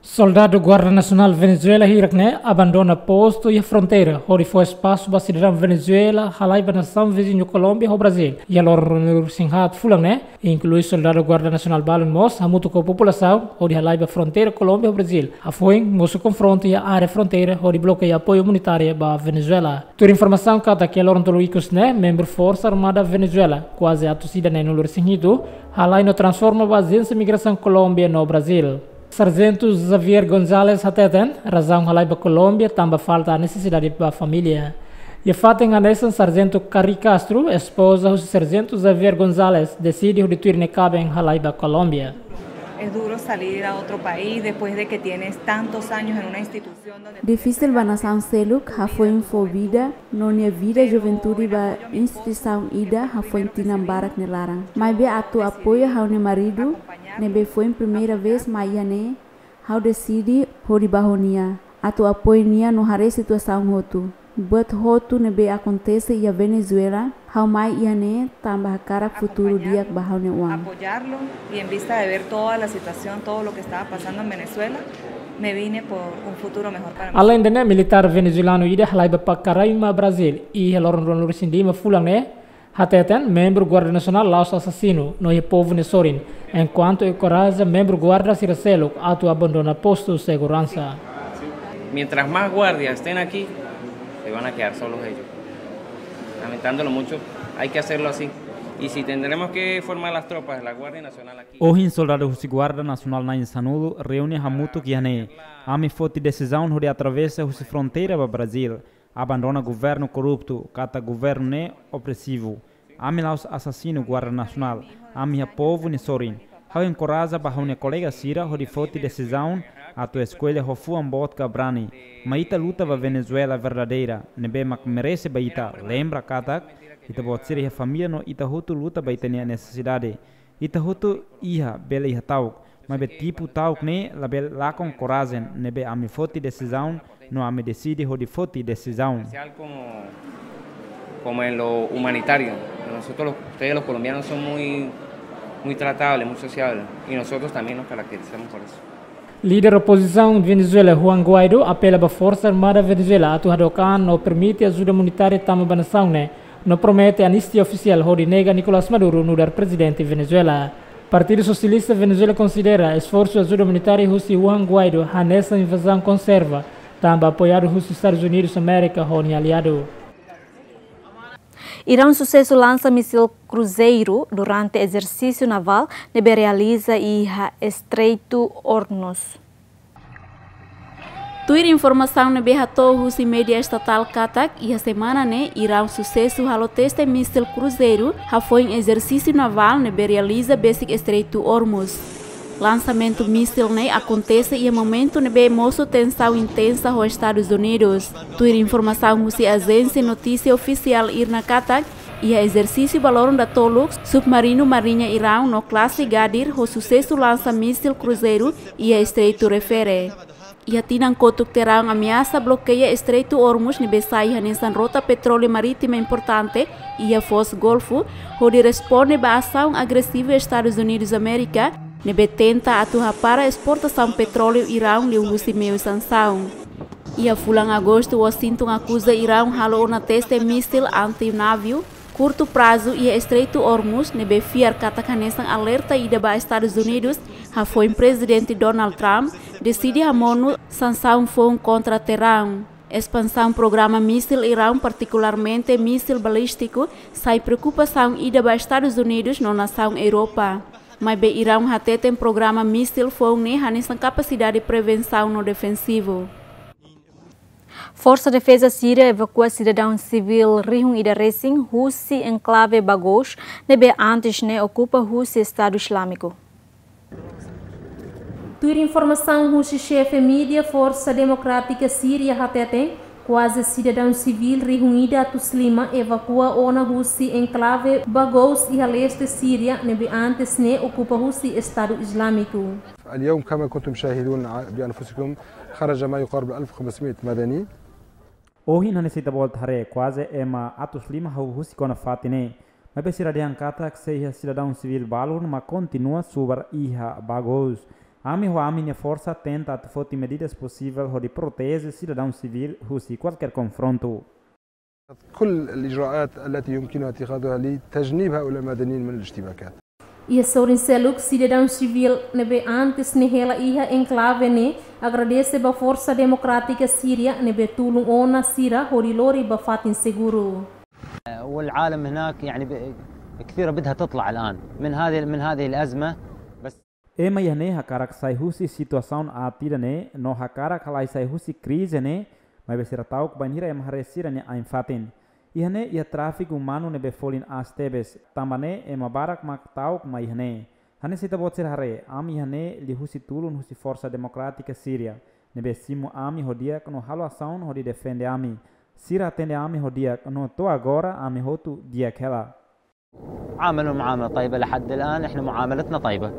Speaker 9: Soldado Guarda Nacional Venezuela Irakne abandona posto e a fronteira, onde foi espaço para cidadão Venezuela, halaiba nação vizinho Colômbia ou Brasil. E alor sinhat fulang inclui Soldado Guarda Nacional Balon Mos, a muito com a população, onde halaiba fronteira Colômbia ou Brasil. A foi moço confronto e a área fronteira, onde bloqueia apoio humanitário para Venezuela. Tur informação cada que alor antoloicos membro Força Armada Venezuela, quase a torcida no lor sinhido, halai no transforma a agência migração Colômbia no Brasil. Sargento Xavier González Hateten, razão halai para Colômbia, também falta a necessidade para a família. E a fato enganecem Sargento Carri Castro, esposa do Sargento Xavier González, decide retornar ne cabe em halai para Colômbia.
Speaker 21: Es duro salir a otro país después de que tienes tantos años en una institución donde...
Speaker 4: Difícil para nação Seluk, foi envolvida no minha vida juventude ba instituição ida, foi tinambarak nelarang. Mas be atu apoio ao meu marido, nebe foi primeira vez maiane, ao decidi hori bahonia. Atu apoio nia no hare situação hotu. Buat hotu nebe acontece e a Venezuela, how mai iane tambah cara futuro dia bahau ne uang.
Speaker 21: Apoyarlo y en vista de ver toda la situación, todo lo que estaba pasando en Venezuela, me vine por un futuro mejor para mí.
Speaker 9: Além de militar venezuelano ide halai ba Caraima Brasil e loron ron sindima fulang hateten membro Guarda Nacional Laos assassino no povo Nesorin, enquanto encoraja membro Guarda Ciracelo a tu abandona posto de segurança.
Speaker 22: Mientras más guardias estén aquí, se van a quedar solos ellos. Lamentándolo mucho, hay que hacerlo así. Y si tendremos que formar las tropas de la Guardia Nacional aquí...
Speaker 11: Hoje, soldado da Guarda Nacional na Insanulo reúne Hamuto Guiané. A me foi decisão de atravessar a fronteira para o Brasil. Abandona governo corrupto, cata governo opressivo. A me laus assassino Guarda Nacional. A minha povo Nesorin. Hau encoraja para o colega Sira, onde foi decisão a tua escolha Hofuan Botka Brani. Maita luta para Venezuela verdadeira. Nebe mak merece baita. Lembra katak? Ita pode ser a família no ita hutu luta baita a necessidade. Ita hutu iha bela iha tauk. Mas be tipo tauk ne la bel lá com coragem. Nebe a me foti decisão. No a me decide onde foti decisão.
Speaker 22: Como en lo humanitario. Nosotros, ustedes los colombianos son muy tratables, muy sociables. Y nosotros también nos caracterizamos por eso.
Speaker 9: Líder oposição Venezuela Juan Guaido apela para a Força Armada Venezuela a hadokan não permite ajuda humanitária tama ba nação né, não promete anistia oficial onde nega Nicolás Maduro no dar presidente Venezuela. Partido Socialista Venezuela considera esforço de ajuda humanitária russo Juan Guaido a nessa invasão conserva, também apoiado os Estados Unidos da América onde aliado.
Speaker 1: Irão sucesso lança míssil cruzeiro durante exercício naval que realiza em Estreito Hormuz.
Speaker 10: Tuir informação na Berratorros e mídia estatal Katak e a semana né Irão sucesso halo teste míssil cruzeiro foi em exercício naval que realiza basic Estreito Hormuz. Lançamento míssil né acontece em momento que mostra tensão intensa aos Estados Unidos. Tuir informação se agência notícia oficial Irna Katak e a exercício valor da Tolux submarino marinha Irão no classe Gadir o sucesso lança míssil cruzeiro e a Estreito refere. E a Tinancotuk terão ameaça bloqueia Estreito Hormuz ne besai nessa rota petróleo marítima importante e a Foz Golfo, onde responde à ação agressiva dos Estados Unidos da América, ne tenta atuar para a exportação petróleo Irão de meio sanção. E a fulang agosto Washington acusa Irão halo na teste míssil anti-navio curto prazo e a Estreito Hormuz ne fiar katakanesa alerta ida ba Estados Unidos ha foi presidente Donald Trump decide a monu sanção foi contra Teherã. Expansão programa míssil Irão, particularmente míssil balístico, sai preocupação ida ba Estados Unidos na nação Europa. Mas be Irão até tem programa míssil foi ne nessa capacidade de prevenção no defensivo.
Speaker 1: Força de Defesa Síria evacua cidadão civil Rihun Ida Racing, Rússia enclave Bagos, nebe antes ne ocupa Rússia Estado Islâmico.
Speaker 2: Tuir informação Rússia chefe mídia Força Democrática Síria Hatetem, quase cidadão civil Rihun Ida Tuslima evacua ona Rússia enclave Bagos e a leste Síria, nebe antes ne ocupa Rússia Estado Islâmico.
Speaker 3: اليوم كما كنتم مشاهدون بأنفسكم خرج ما يقارب 1500 مدني.
Speaker 11: Hoje na necessita volta hare quase ema atos lima hau husi kona fatine, mas pesira de angkata que seja cidadão civil balur mas continua subar iha bagos. Ami ho ami ne força tenta a foti medidas possíveis de proteger cidadão civil husi qualquer confronto.
Speaker 3: كل الإجراءات التي يمكنها اتخاذها لتجنيب هؤلاء المدنيين من الاشتباكات.
Speaker 2: E a Sorinseluk, cidadão civil, nebe antes nehela iha enclave ne, agradece ba Força Democrática Síria nebe tulung ona sira horilori ba fatin seguro.
Speaker 5: والعالم هناك يعني كثيرة بدها تطلع الآن من هذه الأزمة بس.
Speaker 11: Ema yane hakarak sai husi situação atira ne, no hakarak halai sai husi crise ne, mas besira tau que banhira ema haresira ne a infatin. Ihane ia tráfico humano nebe folin as tebes tambane ema barak mak tau ma ihane hane sita botser hare am ihane li husi tulun husi Força Democrática Síria nebe simu ami hodia no halo ação hodi defende ami sira atende ami hodia no to agora ami hotu dia kela
Speaker 5: عاملوا معاملة طيبة لحد الآن احنا معاملتنا طيبة.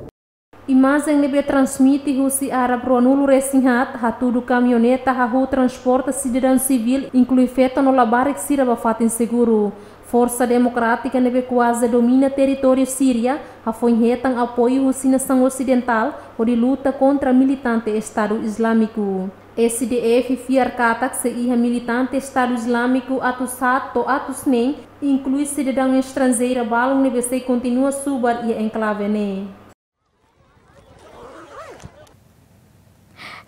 Speaker 2: Imagem nebe transmite Rússia Arab Ronulo Resinhat, hatudo caminhoneta hahu transporta cidadão civil, inclui feta no labarik sira ba fatin seguro. Força Democrática nebe quase domina território Síria, ha foi retang apoio Rússia nação ocidental, onde luta contra militante Estado Islâmico. SDF fiar katak se iha militante Estado Islâmico atusat to atusnem, inclui cidadão estrangeira balong nebe se continua subar e enclave ne.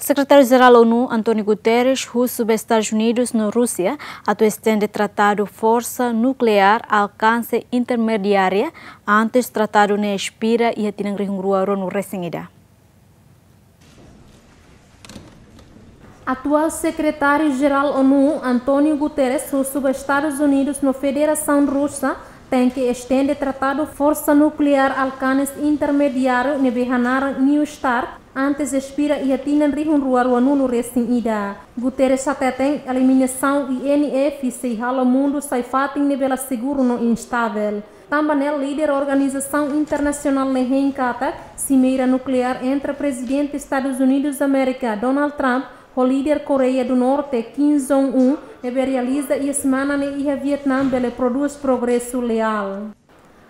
Speaker 1: Secretário-Geral da ONU, António Guterres, russo dos Estados Unidos na Rússia, estende tratado força nuclear alcance intermediária antes tratado ne expira e atinang rihungruaro no resingida.
Speaker 2: Atual secretário-geral da ONU, António Guterres, russo dos Estados Unidos na Federação Russa, tem que estende tratado força nuclear alcance intermediário ne behanar New Start antes expira e atinan rihun ruaruanu no resting ida. Guterres até tem eliminação INF se hala mundo sai fatin nebela seguro no instável. Também é líder da Organização Internacional de Kata, cimeira nuclear entre o presidente dos Estados Unidos da América, Donald Trump, o líder Coreia do Norte, Kim Jong-un, e realiza e semana ne Vietnã bele produz progresso leal.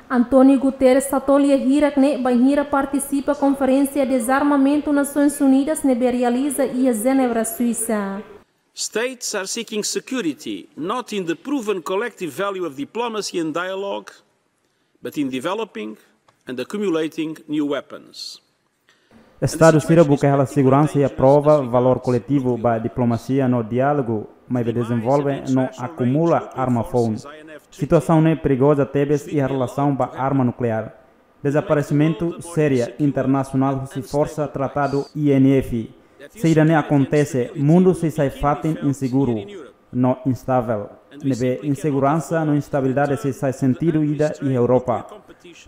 Speaker 2: António Guterres satolia hirak ne banhira participa conferência de desarmamento Nações Unidas ne realiza e Genebra, Suíça.
Speaker 7: States are seeking security not in the proven collective value of diplomacy and dialogue, but in developing and accumulating new weapons.
Speaker 11: Estados tira busca a segurança e aprova valor coletivo para diplomacia no diálogo, mas desenvolve não acumula arma fogo. Situação é perigosa tebes e a relação para arma nuclear. Desaparecimento séria internacional se força tratado INF. Se não acontece, mundo se sai fatin inseguro, não instável. Nebe insegurança, não instabilidade se sai sentido ida e Europa.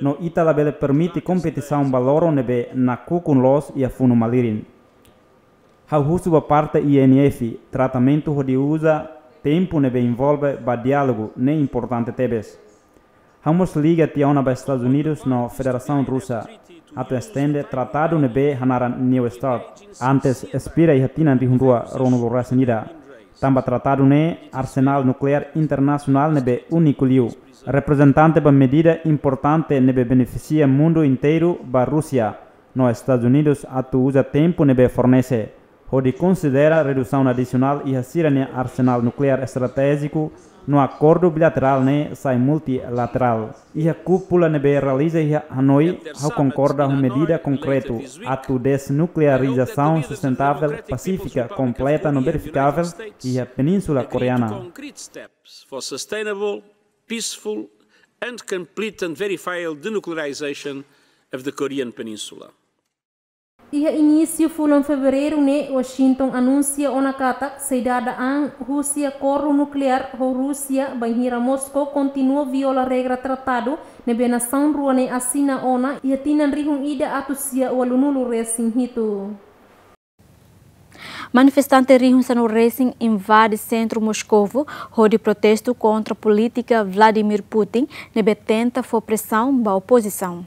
Speaker 11: No Italabele permite competição valoro nebe na cucunlos e a funo malirin. Hau husu a parte INF, tratamento de usa tempo nebe envolve ba diálogo nem importante tebes. Hamos liga tiona ba Estados Unidos no Federação Russa. Ato estende tratado nebe hanaran New Start. Antes expira e hatina rihundua ronulu rasenida. Tamba tratado ne arsenal nuclear internacional nebe único liu. Representante ba medida importante nebe beneficia mundo inteiro ba Rússia. No Estados Unidos atu usa tempo nebe fornece. Hodi considera redução adicional e hasira ne arsenal nuclear estratégico no acordo bilateral ne sai multilateral. E a cúpula nebe realiza e Hanoi ao concorda com medida concreto atu desnuclearização sustentável, pacífica, completa, não verificável e a Península Coreana.
Speaker 7: Peaceful and complete and verifiable denuclearization of the Korean Peninsula.
Speaker 2: E a início em fevereiro, ne Washington anuncia onakata saída ang Rússia corro nuclear ho Rússia banhira Moscou continua viola regra tratado ne benação rua ne assina ona e tinan rihung ida atusia walunulu racing hitu.
Speaker 1: Manifestante rihun no Racing invade centro Moscovo, onde protesto contra a política Vladimir Putin, nebe tenta for pressão da oposição.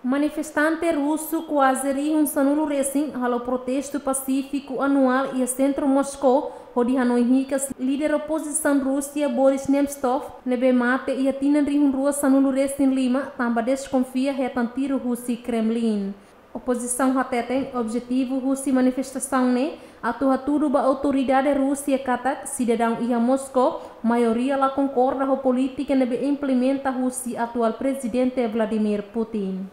Speaker 2: Manifestante russo quase rihun no Racing halo protesto pacífico anual e centro Moscou, onde Hanoi Hikas líder oposição Rússia Boris Nemtsov nebe mate e tinan rihun rua no Racing Lima, tamba desconfia retantiro Russi Kremlin. Oposição tem objetivo Rússia manifestação ne atu ba autoridade Rússia kata cidadão e a Moscou maioria lá concorda com a política nebe implementa Rússia atual presidente Vladimir Putin.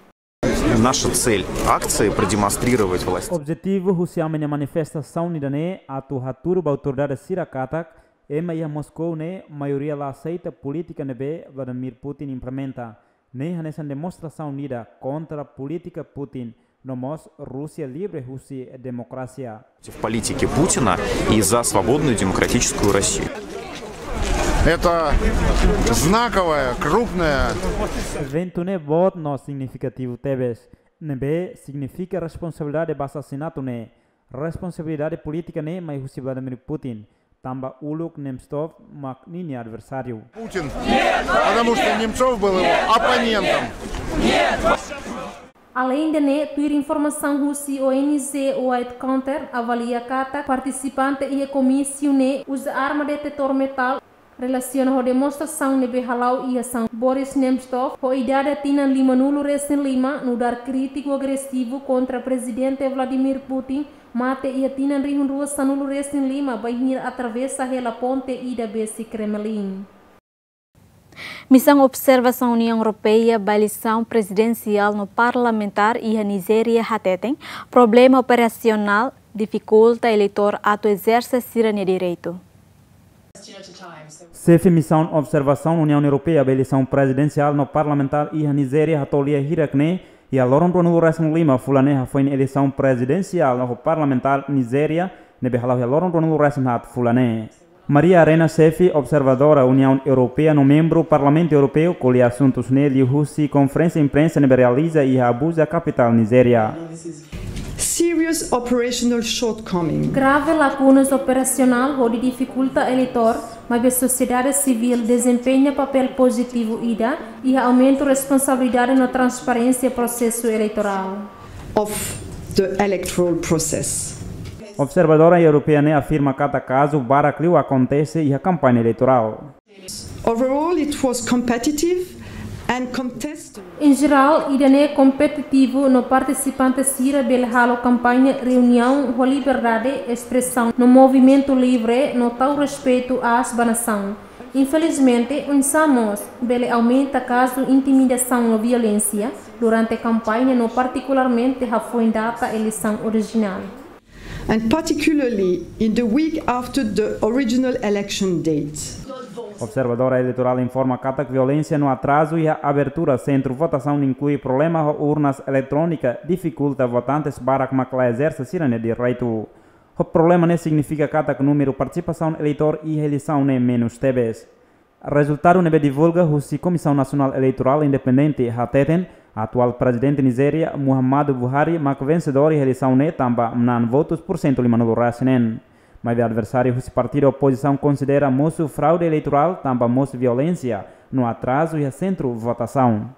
Speaker 12: Наша цель акции продемонстрировать власть.
Speaker 11: Objetivo Rússia manifestação ne atu ba autoridade Sira kata ema e a Moscou ne maioria lá aceita política nebe Vladimir Putin implementa ne nessa demonstração nida contra a política Putin. Номос Руссия либре Руссия демократия.
Speaker 12: В политике Путина и за свободную демократическую Россию.
Speaker 14: Это знаковая, крупная.
Speaker 11: Evento ne vot no significativo tebes. Nebe significa responsabilidade de assassinato ne. Responsabilidade política ne mais Rússia Vladimir Putin. Tamba Улук Немцов мак нини адверсарию.
Speaker 14: Путин. Потому что Немцов был его оппонентом.
Speaker 2: Além de ne, tuir informação Rússia ONG White Counter avalia cada participante e comissão ne usa arma detetor metal relaciona com a demonstração nebe halau e ação Boris Nemtsov com idade tina lima nulo recém lima no dar crítico agressivo contra presidente Vladimir Putin mate e tina rihun rua sanulo recém lima banhir atravessa a ponte ida besi Kremlin.
Speaker 1: Missão Observação União Europeia para a eleição presidencial no parlamentar e a Nigéria hatetem problema operacional dificulta eleitor a exercer cidadania direito.
Speaker 11: CEF Missão Observação União Europeia para a eleição presidencial no parlamentar e a Nigéria hatolia hirakne e a Loron Ronaldo Rasim Lima fulane foi na eleição presidencial no parlamentar Nigéria nebe halau Loron Ronaldo Rasim hat fulane. Maria Arena Sefi, observadora União Europeia no membro Parlamento Europeu, colhe assuntos nele e Russi, conferência imprensa nebe realiza e abusa a capital Nigéria.
Speaker 23: Serious operational shortcoming.
Speaker 2: Grave lacunas operacional onde dificulta eleitor, mas a sociedade civil desempenha papel positivo ida e aumenta a responsabilidade na transparência do processo eleitoral.
Speaker 23: Of the electoral process.
Speaker 11: Observadora europeia afirma que cada caso baracliu acontece e a campanha eleitoral.
Speaker 23: Overall, it was competitive and contested.
Speaker 2: Em geral, é competitivo no participante Sira belhalo campanha reunião com liberdade expressão no movimento livre no tal respeito às nação. Infelizmente, pensamos bele aumenta caso intimidação ou violência durante a campanha, no particularmente a foi data eleição original.
Speaker 23: And particularly in the week after the original election date.
Speaker 11: Observadora eleitoral informa que a violência no atraso e a abertura centro votação inclui problema urnas eletrônicas dificulta votantes para que exerça cidadania de direito. O problema não significa que o número de participação eleitor e eleição é menos tebes. Resultado não divulga a Comissão Nacional Eleitoral Independente (HATETEN), atual presidente Nigéria Muhammadu Buhari, mas vencedor e eleição ne também não votos por cento lima no racinen. Mas o adversário do partido oposição considera moço fraude eleitoral, também moço violência no atraso e a centro votação.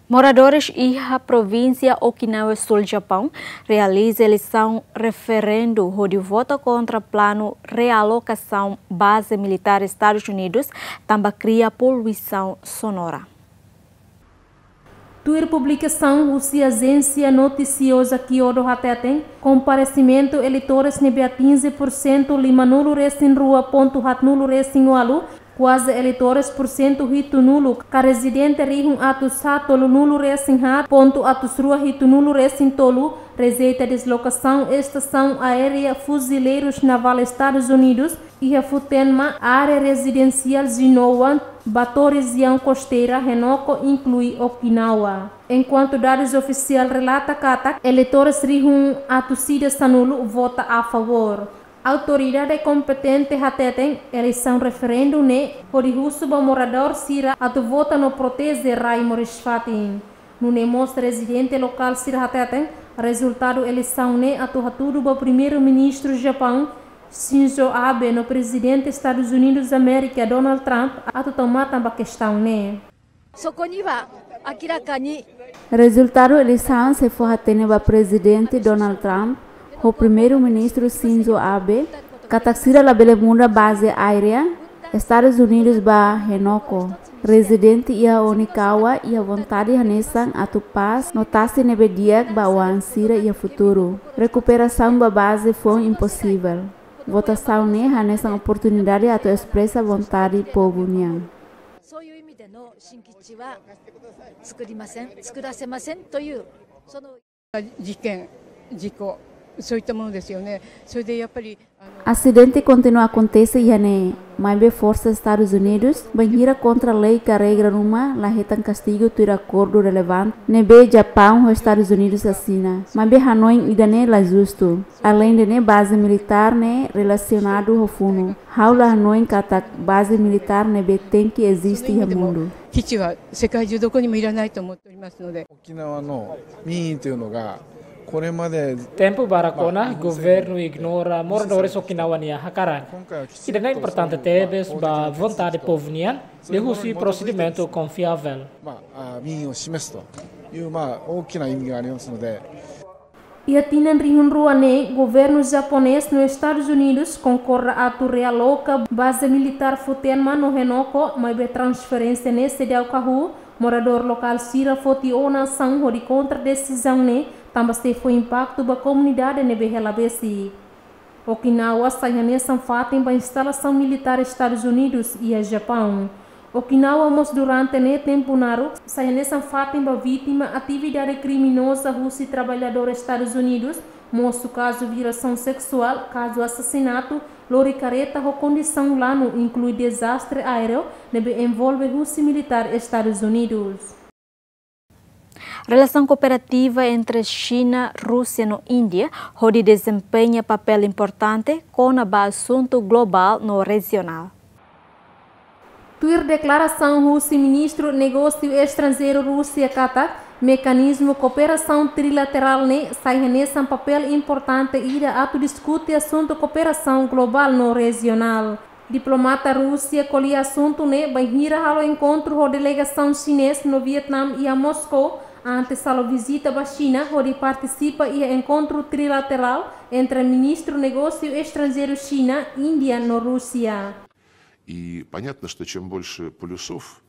Speaker 1: Moradores da província Okinawa Sul, Japão, realizam eleição referendo onde vota contra plano realocação base militar Estados Unidos, também cria poluição sonora.
Speaker 2: Tua publicação, a agência noticiosa Kyodo Hateten, comparecimento eleitores nebe a 15% lima nulo resin rua ponto hat nulo resin walu, quase eleitores por cento hito nulo, ka residente rihum atus hatolo nulo resin hat, ponto atus rua hito nulo resin tolu, receita deslocação estação aérea Fuzileiros Naval Estados Unidos e a Futenma, área residencial Zinowan, Batorizião Costeira, Renoko inclui Okinawa. Enquanto dados oficiais relata que eleitores rihum atusida sanulo vota a favor. Autoridade competente hateten eleição referendo ne horihusu ba morador sira atu vota no protege Rai Morisfatin. No nemos residente local sira hateten resultado eleição ne atu hatudo ba primeiro-ministro Japão Shinzo Abe no presidente Estados Unidos da América Donald Trump atu tomata ba questão ne.
Speaker 4: Resultado eleição se for hatene ba presidente Donald Trump o primeiro-ministro Shinzo Abe, kataksira la belemunda base aérea, Estados Unidos ba Renoko, residente ia Onikawa ia vontade hanesan atu paz, notasi nebediak ba wansira ia futuro. Recuperação ba base foi impossível. Votação ne hanesan oportunidade atu expressa vontade povo niang. Acidente continua a acontecer e mais forças Estados Unidos banhira contra a lei que regra numa lahetan castigo ter acordo relevante nebe Japão ou Estados Unidos assina mas Hanoi idane la justo além de base militar relacionado ao fundo haula Hanoi kata base militar nebe tem que existe no mundo.
Speaker 9: Tempo Barakona, governo ignora moradores Okinawania hakaran. E é importante ter a vontade povnian de o procedimento confiável.
Speaker 2: E a Tinan Rihunruane, governo japonês nos Estados Unidos concorre a tu realoca base militar Futenma no Renoko, mas be transferência nesse de Alcahu, morador local Sira Fotiona Sanho de contra decisão também foi impacto da comunidade nebe relabesi. Okinawa saia sanfatem ba instalação militar Estados Unidos e a Japão. Okinawa mos durante tempo naru saia sanfatem ba vítima atividade criminosa russo trabalhador Estados Unidos, mos caso violação sexual, caso assassinato, lori careta ou condição lano inclui desastre aéreo nebe envolve russo militar Estados Unidos.
Speaker 1: Relação cooperativa entre China, Rússia e Índia, onde desempenha papel importante com o assunto global no regional.
Speaker 2: Tuir declaração russo ministro negócio estrangeiro Rússia Katak, mecanismo cooperação trilateral sai nesse papel importante e ato discute assunto cooperação global no regional. Diplomata Rússia colhe assunto banhira ao encontro da delegação chinesa no Vietnã e a Moscou. Antes da visita à China, onde participa e encontro trilateral entre o ministro do Negócio Estrangeiro China, Índia e Rússia.
Speaker 8: И понятно, что чем больше полюсов,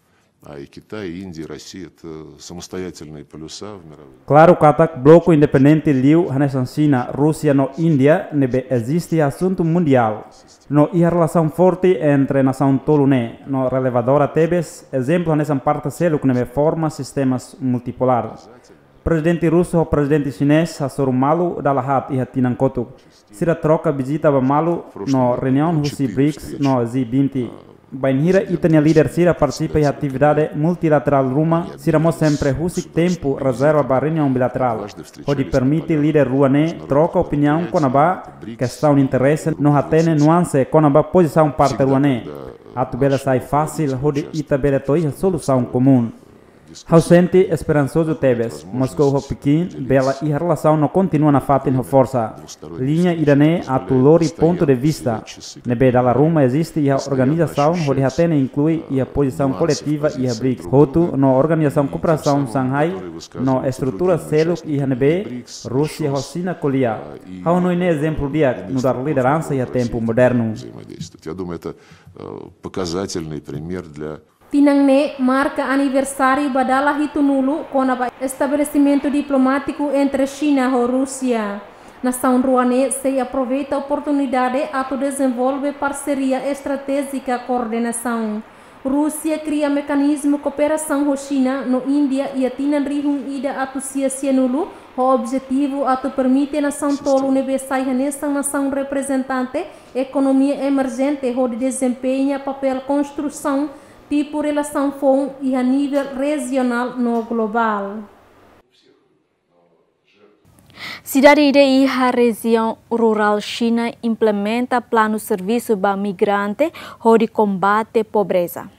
Speaker 8: и Китай, и Индия, и Россия — это самостоятельные полюса в мировой.
Speaker 11: Claro katak bloco independente liu hanesan China, Rússia no Índia nebe existe assunto mundial. No iha relação forte entre nação tolune, no relevadora tebes, exemplo hanesan parte seluk nebe forma sistemas multipolar. Presidente russo ou presidente chinês hasoru malu dalahat iha tinang kotuk. Sira troca visita ba malu no reunião Husi BRICS no G20. Bainhira itania líder Sira participa em atividade multilateral Ruma, Sira mo sempre Husi tempo reserva para reunião bilateral, onde permite líder ruane troca opinião com a questão de interesse, no atene nuance com a posição parte ruane. Atubela sai fácil, onde itabela toi a solução comum. Ausente esperançoso tebes, Moscou ou Pequim, bela e a relação não continua na fatin ho força. Linha irane a tulori ponto de vista. Nebe dalla Roma existe e a organização onde atene inclui e a posição coletiva e a BRICS. Hotu no organização cooperação Shanghai, no estrutura CELUC e a nebe Rússia ou China colia. Há um exemplo dia no dar liderança e a tempo moderno.
Speaker 8: Я думаю, это показательный пример для
Speaker 2: Tinangne marca aniversário badala hitunulu com o estabelecimento diplomático entre China e Rússia. Nação ruane se aproveita a oportunidade a desenvolver parceria estratégica e coordenação. Rússia cria mecanismo de cooperação com China no Índia e a tinanrihun ida associação nulu o objetivo a permite a nação tolo nebesai nessa nação representante economia emergente onde desempenha papel construção tipo relação com e a nível regional no global.
Speaker 1: Cidade de a região rural China implementa plano serviço para migrante onde combate pobreza.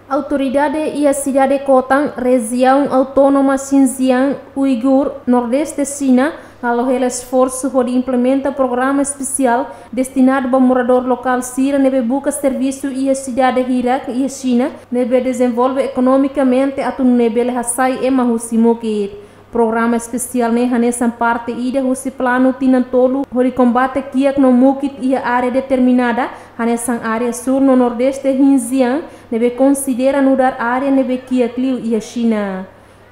Speaker 2: Autoridade e a cidade de Khotan, região autônoma Xinjiang Uigur, nordeste da China, aloja esforço para implementar programa especial destinado para morador local Sira nebe busca serviço e a cidade de Irak e a China nebe desenvolve economicamente a nebe hasai ema husimokir. Programa especial ne hanesan parte ida husi plano tinantolo para combate kiak no mukit e a área determinada hanesan área sul no nordeste de Xinjiang nebe considera nudar área nebe kiak liu e a China.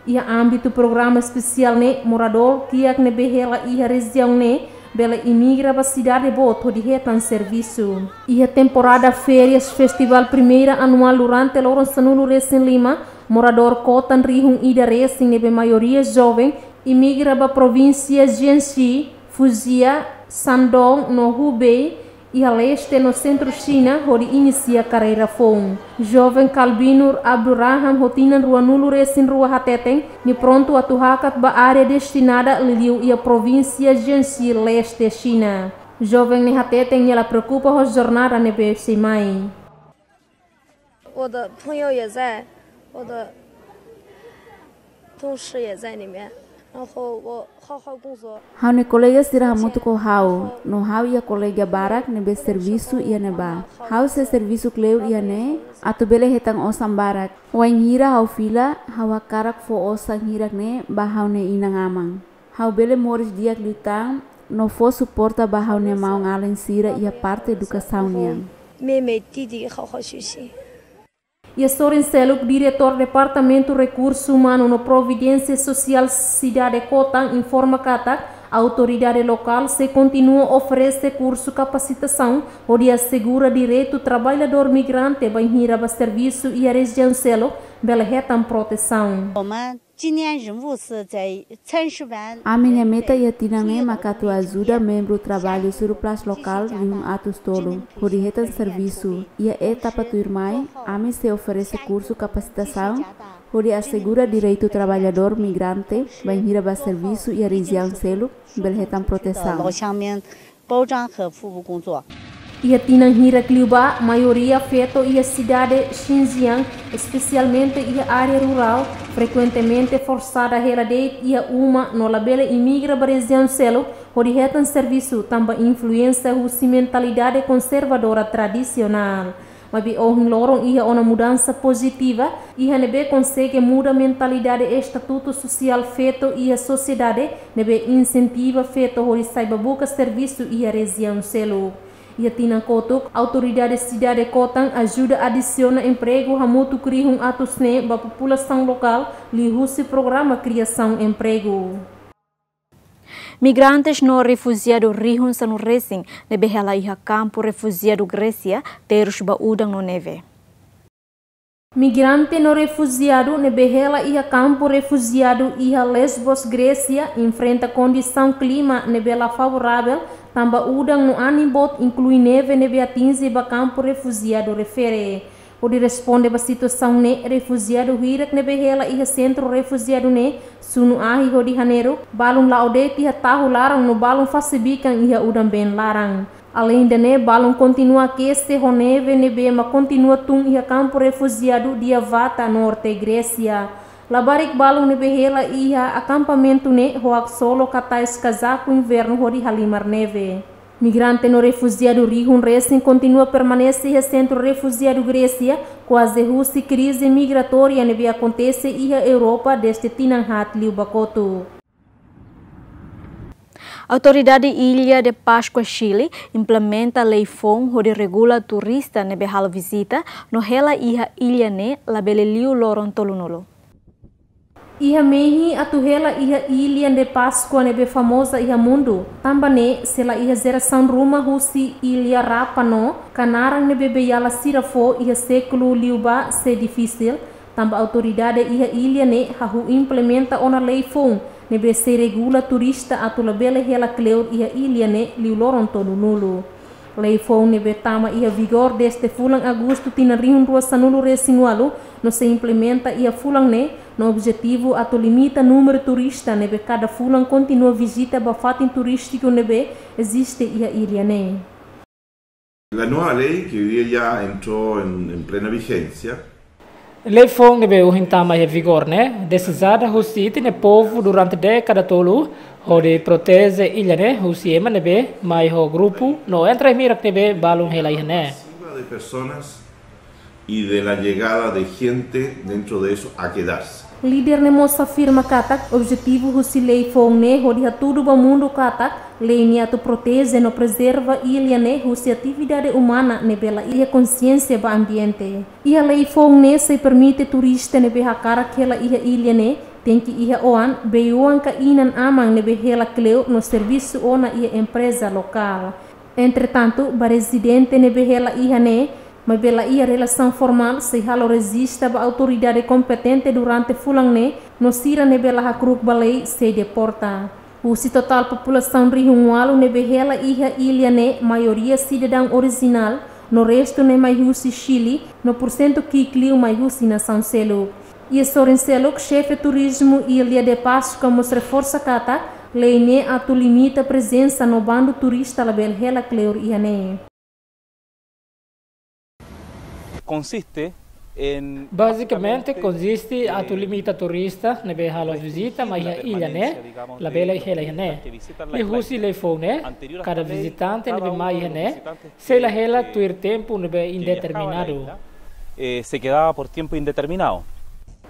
Speaker 2: E a âmbito programa especial ne morador que a nebehela e a região ne bela imigra para a cidade de Boto de retan serviço. E a temporada férias festival primeira anual durante o Sanulo Recém Lima, morador Khotan Rihun e da Recém nebe maioria jovem imigra para a província Jiangxi, Fuzia, Shandong no Hubei e a leste no centro China, onde inicia a carreira FON. Jovem Calbinur Abdurrahman rotina rua nulo resin rua Hateteng, ni pronto a tuhakat ba área destinada Liu e a província Jiangxi, leste China. Jovem ni Hateteng ela preocupa com a jornada nebe Simai.
Speaker 13: 我的朋友也在，我的同事也在里面。
Speaker 4: Hau ne colega sira muito ko hau, no hau ia colega barak nebe serviço ia neba. Hau se serviço cleu ia ne, atu bele hetang osam barak. Wain hira hau fila, hau karak fo osang hirak ne, ba hau ne inang amang. Hau bele moris diak lutang, no fo suporta ba hau ne mau ngalen sira ia parte educação niang.
Speaker 13: 妹妹弟弟好好学习。
Speaker 2: E Soren Seluk, diretor Departamento Recurso Humano no Providência Social Cidade de Khotan, informa que a autoridade local se continua a oferecer curso de capacitação onde assegura direito do trabalhador migrante para ir a serviço e a região Seluk, bela retam proteção.
Speaker 4: A minha meta é tinange makatu ajuda membro trabalho surplus local de atos tolo, onde retam serviço e a etapa do irmão, a mim se oferece curso capacitação onde assegura direito do trabalhador migrante para ir a serviço e a região Seluk, bela retam proteção.
Speaker 2: E a Tinanhira Kliuba, maioria feito e a cidade Xinjiang, especialmente e a área rural, frequentemente forçada a heladeit e a uma no labela imigra para a região Seluk, onde retam serviço também influência a mentalidade conservadora tradicional. Mas o loron ia uma mudança positiva e a nebe consegue mudar a mentalidade e estatuto social feito e a sociedade nebe incentiva feito onde saiba buscar serviço e a região Seluk. Ia tinang kotuk, autoridade cidade Kotang ajuda adiciona emprego hamutu krihung atusne ba população local li husi programa criação emprego.
Speaker 1: Migrantes no refugiado rihun sanu racing nebe hela iha campo refugiado Grécia terus ba udang no neve.
Speaker 2: Migrante no refugiado nebe hela iha campo refugiado iha Lesbos Grécia enfrenta condição clima nebe la favorável tamba udang no anibot inclui neve nebe atinge ba campo refugiado refere. Pode responde ba situação ne refugiado hirak nebe hela iha centro refugiado ne sunu ahi ho di Janeiro balum laudete iha tahu larang no balum fasibikan iha udang ben larang. Além de ne balum continua aquece ho neve nebe ma continua tung iha campo refugiado dia Vata norte Grécia. Labarik balum nebe hela iha acampamento ne hoak solo katais casaco inverno ho di halimar neve. Migrante no refugiado Rihun Racing continua permanece iha centro refugiado Grécia quase russe crise migratória nebe acontece iha Europa desde tinanhat liu bakoto.
Speaker 1: Autoridade Ilha de Páscoa Chile implementa lei FON onde regula turista nebe halo visita no hela iha ilha ne labele liu loron tolunolo.
Speaker 2: Iha mehi atu hela iha ilha de Páscoa nebe famosa iha mundo. Tamba ne sela iha geração ruma husi ilha rapano kanarang nebe beyala sirafo iha século liuba se difícil. Tamba autoridade iha ilha ne hahu implementa ona lei FON nebe se regula turista atu labele hela cleur iha ilha ne liu loron todo nulo. Lei FON nebe tama iha vigor desde fulang agosto tina rihun rua sanulo resingualo no se implementa iha fulang ne no objetivo atu limita número turista nebe cada fulang continua visita bafatin turístico nebe existe iha ilha ne.
Speaker 6: La nueva ley que hoy día ya entró en plena vigencia.
Speaker 9: Lei FON nebe uhintama iha vigor ne decisada husiti ne povo durante década tolu onde protege ilha ne husiema nebe mai ho grupo no entra mirak nebe balum hela iha ne.
Speaker 6: De personas y de la llegada de gente dentro de eso a quedarse.
Speaker 2: Líder ne moça afirma katak objetivo husi lei FON ne hodi tudo ba mundo katak lei ne atu protege no preserva ilha ne husi atividade humana ne bela iha consciência ba ambiente. Iha lei FON ne se permite turista ne beha cara kela iha ilha ne tem que iha oan beiuan ka inan amang ne behela cleu no serviço ona iha empresa local. Entretanto, ba residente ne behela iha ne mas pela ia relação formal se halo resista ba autoridade competente durante fulang ne no sira ne bela hakruk balei se deporta. O total população rihungualo ne behela iha ilha ne maioria cidadão original no resto ne mai husi Chile no porcento kikliu mai husi na São Selo. E Sorenselo chefe turismo Ilha de Páscoa mostra força kata lei ne atu limita presença no bando turista label hela cleur iha ne.
Speaker 9: Basicamente consiste a tu limita turista nebe halo visita ma ia ilha ne la bela hela ne e husi le fone cada visitante nebe mai ne se la hela tuir tempo nebe indeterminado
Speaker 15: se quedaba por tiempo indeterminado.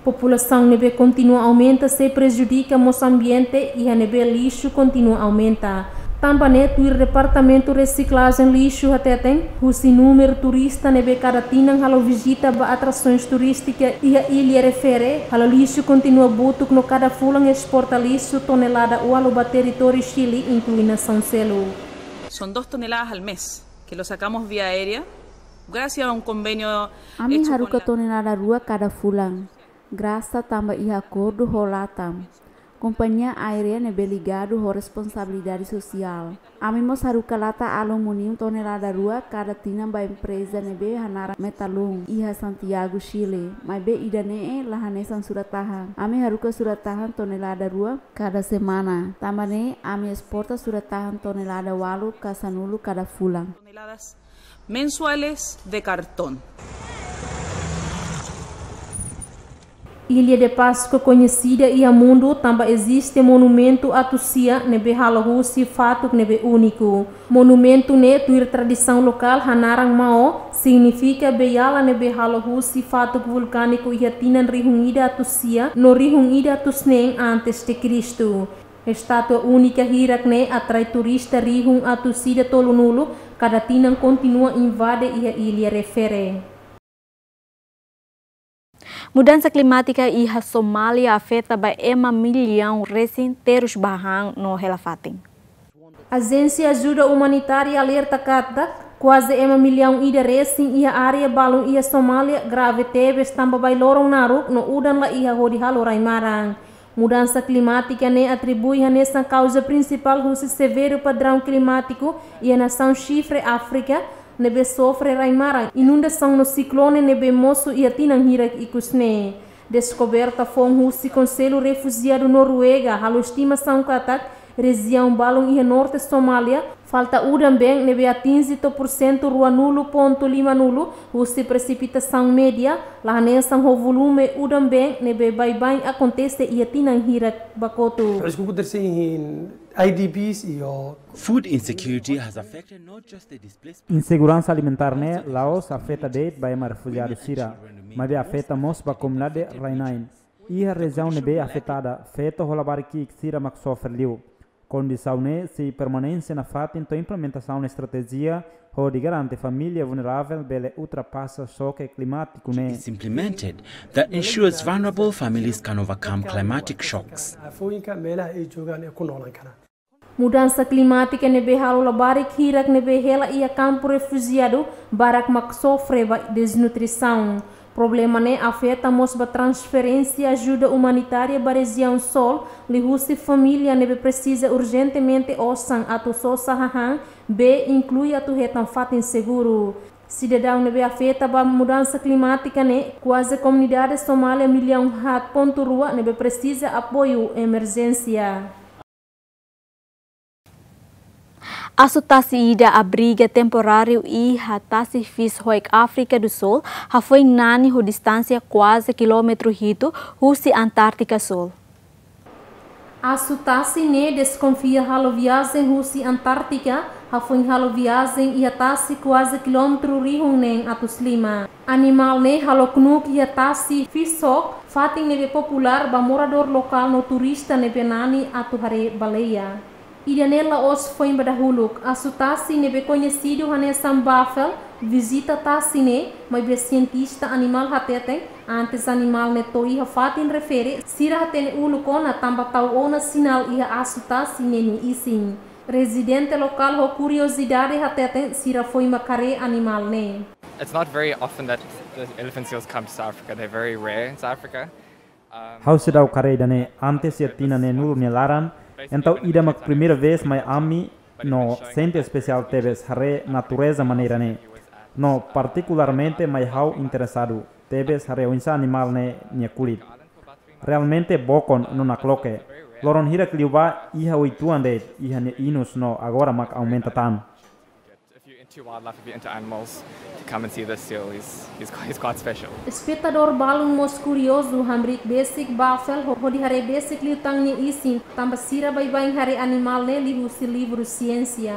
Speaker 2: População nebe continua aumenta se prejudica o ambiente e a nebe lixo continua aumenta. Também o departamento reciclagem lixo até tem o número turista nebe cada tinang halo visita ba atrações turísticas e a ilha refere halo lixo continua butuk no cada fulang exporta lixo tonelada o alo ba território Chile incluindo São Selo.
Speaker 16: Son 2 toneladas al mes que lo sacamos vía aérea gracias a un convenio.
Speaker 4: Ami haruka tonelada rua cada fulang graças tamba e acordo rolatam. Companhia aérea nebe ligado à responsabilidade social. Amimos haruka lata alumínio tonelada rua cada tinam ba empresa nebe hanara metalung iha Santiago Chile. Mas be idane lahane san suratahan. Ami haruka suratahan tonelada rua cada semana. Tambane ami exporta suratahan tonelada walu kasanulu cada fulang.
Speaker 16: Toneladas mensuales de cartón.
Speaker 2: Ilha de Páscoa conhecida e a mundo também existe monumento a Tucia nebe halahusi fato nebe único. Monumento ne tuir tradição local hanarang mao significa beyala nebe halahusi fato vulcânico e atinan rihungida a Tucia no rihungida a Tusneng antes de Cristo. Estátua única hirak ne atrai turista rihung a Tucia tolunulo cada tinang continua invade ia ilha refere.
Speaker 1: Mudança climática e a Somália afeta by 1 milhão recém-teros barrang no relafating.
Speaker 2: Agência Ajuda Humanitária alerta cada quase 1 milhão ida recém ia área balon ia Somália grave tebes tamba by lorong naruk no udan la ia hodi halo raimarang. Mudança climática ne atribui a nessa causa principal do severo padrão climático e a nação chifre África nebe sofre raimarang inundação no ciclone nebe moço e atinang hirak ikusne. Descoberta fom husi Conselho Refugiado Noruega halo estimação katak região balon e norte Somália falta udam bem nebe atinge 10% rua nulo ponto 5 nulo husi precipitação média lá nessa o volume udam bem nebe bye acontece e atinang hirak bakoto.
Speaker 17: Food insecurity has affected not just the displaced.
Speaker 11: Insegurança alimentar ne Laos afeta de by refugiado Sira, mas afeta mos ba comunidade Rainain. E a região nebe afetada feito holabariki Sira mak sofre liu. Condição ne se permanência na fatin to implementação na estratégia de garante família vulnerável bele ultrapassa choque climático ne.
Speaker 17: Is implemented that ensures vulnerable families can overcome climatic shocks.
Speaker 2: Mudança climática nebe halo labarik hirak nebe hela ia campo refugiado barak mak sofre ba desnutrição. Problema ne afeta mos ba transferência ajuda humanitária ba região sol li husi família nebe precisa urgentemente osang atu sosa hahan b inclui atu retan fatin seguro. Cidadão nebe afeta ba mudança climática ne quase comunidade Somália milhão hat ponto rua nebe precisa apoio emergência.
Speaker 1: A Sutasi ida abriga temporário e a Tasi Fis Hoik África do Sul foi nani ho distância quase quilômetro hito husi Antártica Sul.
Speaker 2: A Sutasi ne desconfia halo viagem husi Antártica foi halo viagem e a Tasi quase quilômetro rihung neng atus lima. Animal ne halo knuk e a Tasi Fis Hoik fating nebe popular ba morador lokal no turista nebe nani atu hare baleia. Idanela os foi em Badahuluk. A Sutasi nebe conhecido Hanesam Bafel visita Tassine, mas be cientista animal hateten antes animal ne toi hafatin refere sira hatene ulukona tamba tau ona sinal ia a Sutasi neni isin. Residente local ho curiosidade hateten sira foi makare animal ne.
Speaker 18: It's not very often that the elephant seals come to South Africa. They're very rare in South Africa.
Speaker 11: How sidau kare dane antes ia tina ne nulu ne laran. Então, ida mak primeira vez mai ami no centro especial tebes hare natureza maneira ne. No particularmente mai hau interessado tebes hare o insa animal ne nia kulit. Realmente bokon no na cloque. Loron hira kliuba iha oituande iha ne inus no agora mak aumenta tan.
Speaker 18: If you're into wildlife, if you're into animals, to come and see this seal, he's quite special.
Speaker 2: Espectador balung mos curioso hamrik basic bafel hodi hare basic liutang ni isin tamba sira bai hare animal ne livro si livro ciência.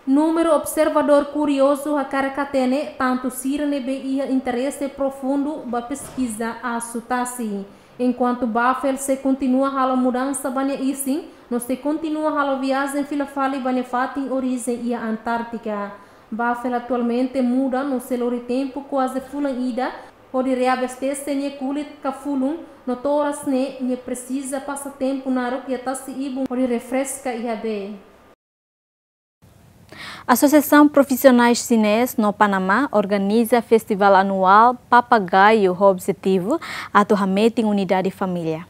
Speaker 2: Número observador curioso hakarakatene tanto sira ne be ia interesse profundo ba pesquisa a Sutasi. Enquanto Bafel se continua a mudança banha isin, não se continua a viagem filafali banha fatin origem e a Antártica. Bafel atualmente muda no celori tempo quase fulan ida, onde reabastece ne kulit kafulun, no toras ne precisa passa tempo na rua e tasi ibum, onde refresca e abe.
Speaker 1: A Associação Profissionais Chinês no Panamá organiza festival anual Papagaio objetivo atualmente em unidade família.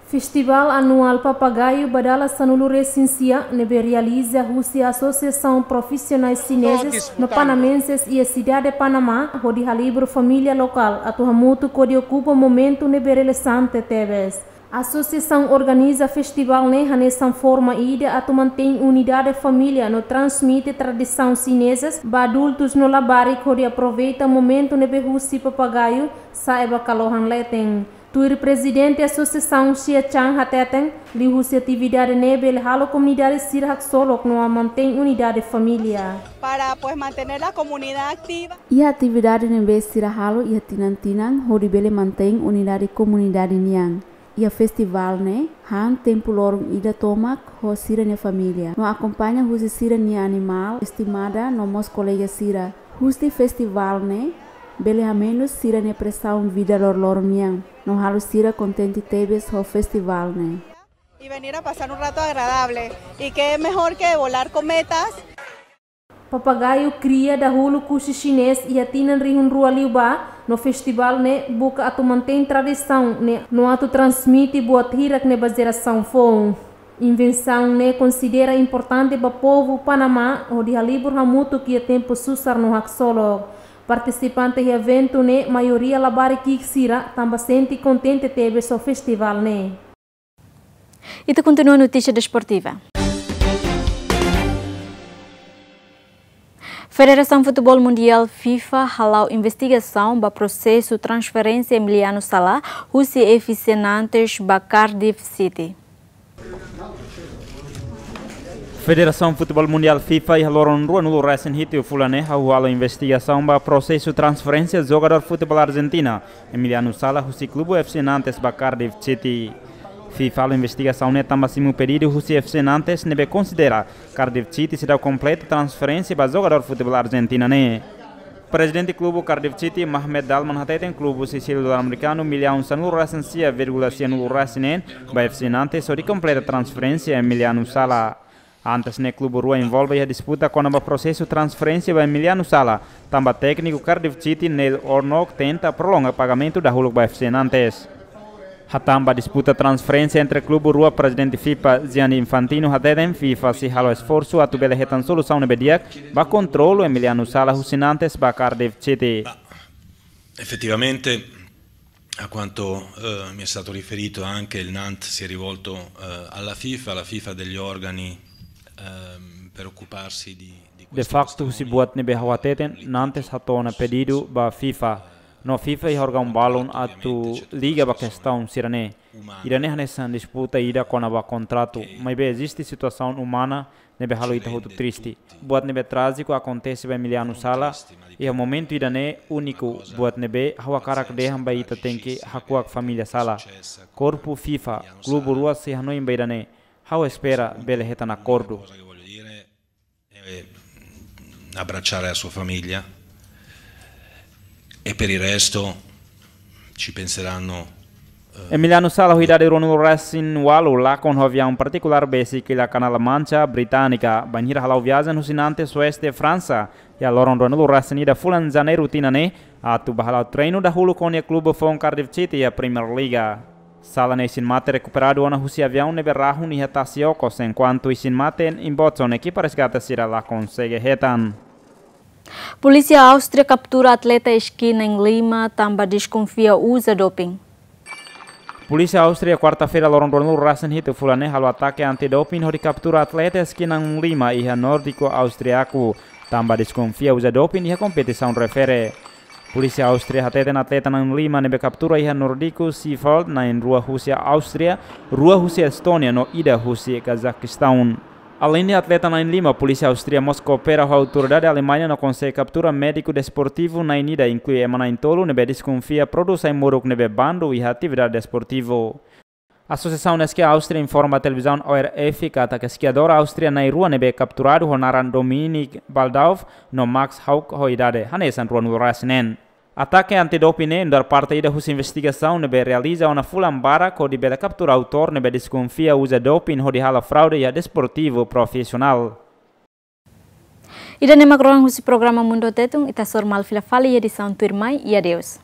Speaker 2: Festival anual Papagaio badala sanulu recensia nebe realiza a Associação Profissionais Chineses no Panamenses e a cidade de Panamá, onde a livro família local atualmente que ocupa momento nebe relevante tebes. A associação organiza festival nessa forma ida a mantém unidade família no transmite tradição chinesas ba adultos no labari que aproveita momento nebe husi papagaio saiba kalohan leten. Tuir presidente da associação Xia Chang hateten li husi atividade nebe halo comunidade sirhak solo no mantém unidade família.
Speaker 19: Para pues mantener la comunidad activa.
Speaker 4: E a atividade nebe sirhalo e tinantinan hori bele mantém unidade comunidade niang. ia festival ne han tempo lorong ida tomak ho sira ne família. No acompanha husi sira ne animal estimada no mos colega sira. Husti festival ne bele a menos sira ne pressão vida lorong yang. No halu sira contente tebes ho festival ne.
Speaker 19: Y venir a pasar un rato agradable. Y qué mejor que volar cometas.
Speaker 2: Papagaio cria dahulu curso chinês e atinan rihun rua liuba no festival ne buka atu mantém tradição ne no atu transmite buat hirak ne geração fon. Invenção ne considera importante para povo Panamá onde halibur hamutu que tempo susar no haksolo. Participante do evento ne maioria labari kiksira tamba sente contente teve so festival ne.
Speaker 1: E tu continua a notícia desportiva. Federação Futebol Mundial FIFA halau investigação para processo transferência Emiliano Sala, Rússia eficientes para Cardiff City.
Speaker 11: Federação Futebol Mundial FIFA e haloron rua no recent hit o fulane halau investigação para processo transferência jogador futebol Argentina Emiliano Sala, Rússia Clube FC Nantes para Cardiff City. FIFA a investigação ne também simu pedido Rússia FC Nantes nebe considera Cardiff City será completa transferência para jogador futebol Argentina ne. Presidente clube Cardiff City Mohamed Dalman hateten clube sicílio americano milhão sanul recensia vírgula cianul recinen para FC Nantes sobre completa transferência Emiliano Sala. Antes ne clube rua envolve a disputa com o processo transferência para Emiliano Sala. Também técnico Cardiff City Neil Ornock tenta prolongar pagamento da hulk para FC Nantes. Hatamba disputa transferência entre clube rua presidente FIFA Gianni Infantino hateden FIFA se halo esforço atu bele hetan solução nebediak ba controllo Emiliano Sala Husinantes ba Cardiff City.
Speaker 20: Effettivamente a quanto mi è stato riferito anche il Nantes si è rivolto alla FIFA degli organi per occuparsi di
Speaker 11: de facto si buat nebe hawateten Nantes hatona pedido ba FIFA. No FIFA jorga balon atu liga ba questão sirane. Irane hanesan disputa ida com a contrato, mas bem existe situação humana nebe halo ita hutu triste. Buat nebe trágico acontece ba Emiliano Sala e o momento irane único buat nebe hawa karak deham ba ita tenki hakuak família Sala. Corpo FIFA, clube rua se hano em irane. Hawa espera bele hetan acordo.
Speaker 20: Abbracciare la sua famiglia. E per il resto ci penseranno.
Speaker 11: Emiliano Sala huidade ronu Racing walu lakon hovião particular basic la Canal Mancha Britânica banhir halau viagem husinante Sueste França e a loron ronu Racing da fulan janeiro tinane atu bahalau treino da hulu konia clube fon Cardiff City a Premier Liga. Sala ne isin mate recuperado ona husi avião nebe rahun e retasiokos enquanto isin mate in botson equipa resgata sira la consegue hetan.
Speaker 1: Polícia Áustria captura atleta esquina em Lima, também desconfia usa doping.
Speaker 11: Polícia Áustria quarta-feira lorondonu rasen hit fulane halo ataque antidoping hori captura atleta esquina em Lima e nórdico austriaco, também desconfia usa doping e a competição refere. Polícia Áustria hateten atleta em Lima nebe captura e nórdico Seafold na em rua Rússia Áustria, rua Rússia Estônia no ida Rússia Cazaquistão. Além de atleta na Lima, a polícia austríaca Moscou opera a autoridade alemã não consegue captura médico desportivo na Inida, inclui emana em tolo, nebe desconfia produz em moruk nebe bando e atividade desportivo. A Associação Esqui Áustria informa a televisão ORF que a esquiadora austríaca na rua nebe capturado honaran Dominik Baldauf no Max Hauk hoidade, hanesan rua no Racinen. Ataque antidoping da parte da investigação nebe realiza uma fulambara que de captura autor nebe desconfia usa doping ho de hala fraude e desportivo profissional.
Speaker 1: Ida nema grong husi programa Mundo Tetung ita sormal fila fali edição turmai e adeus.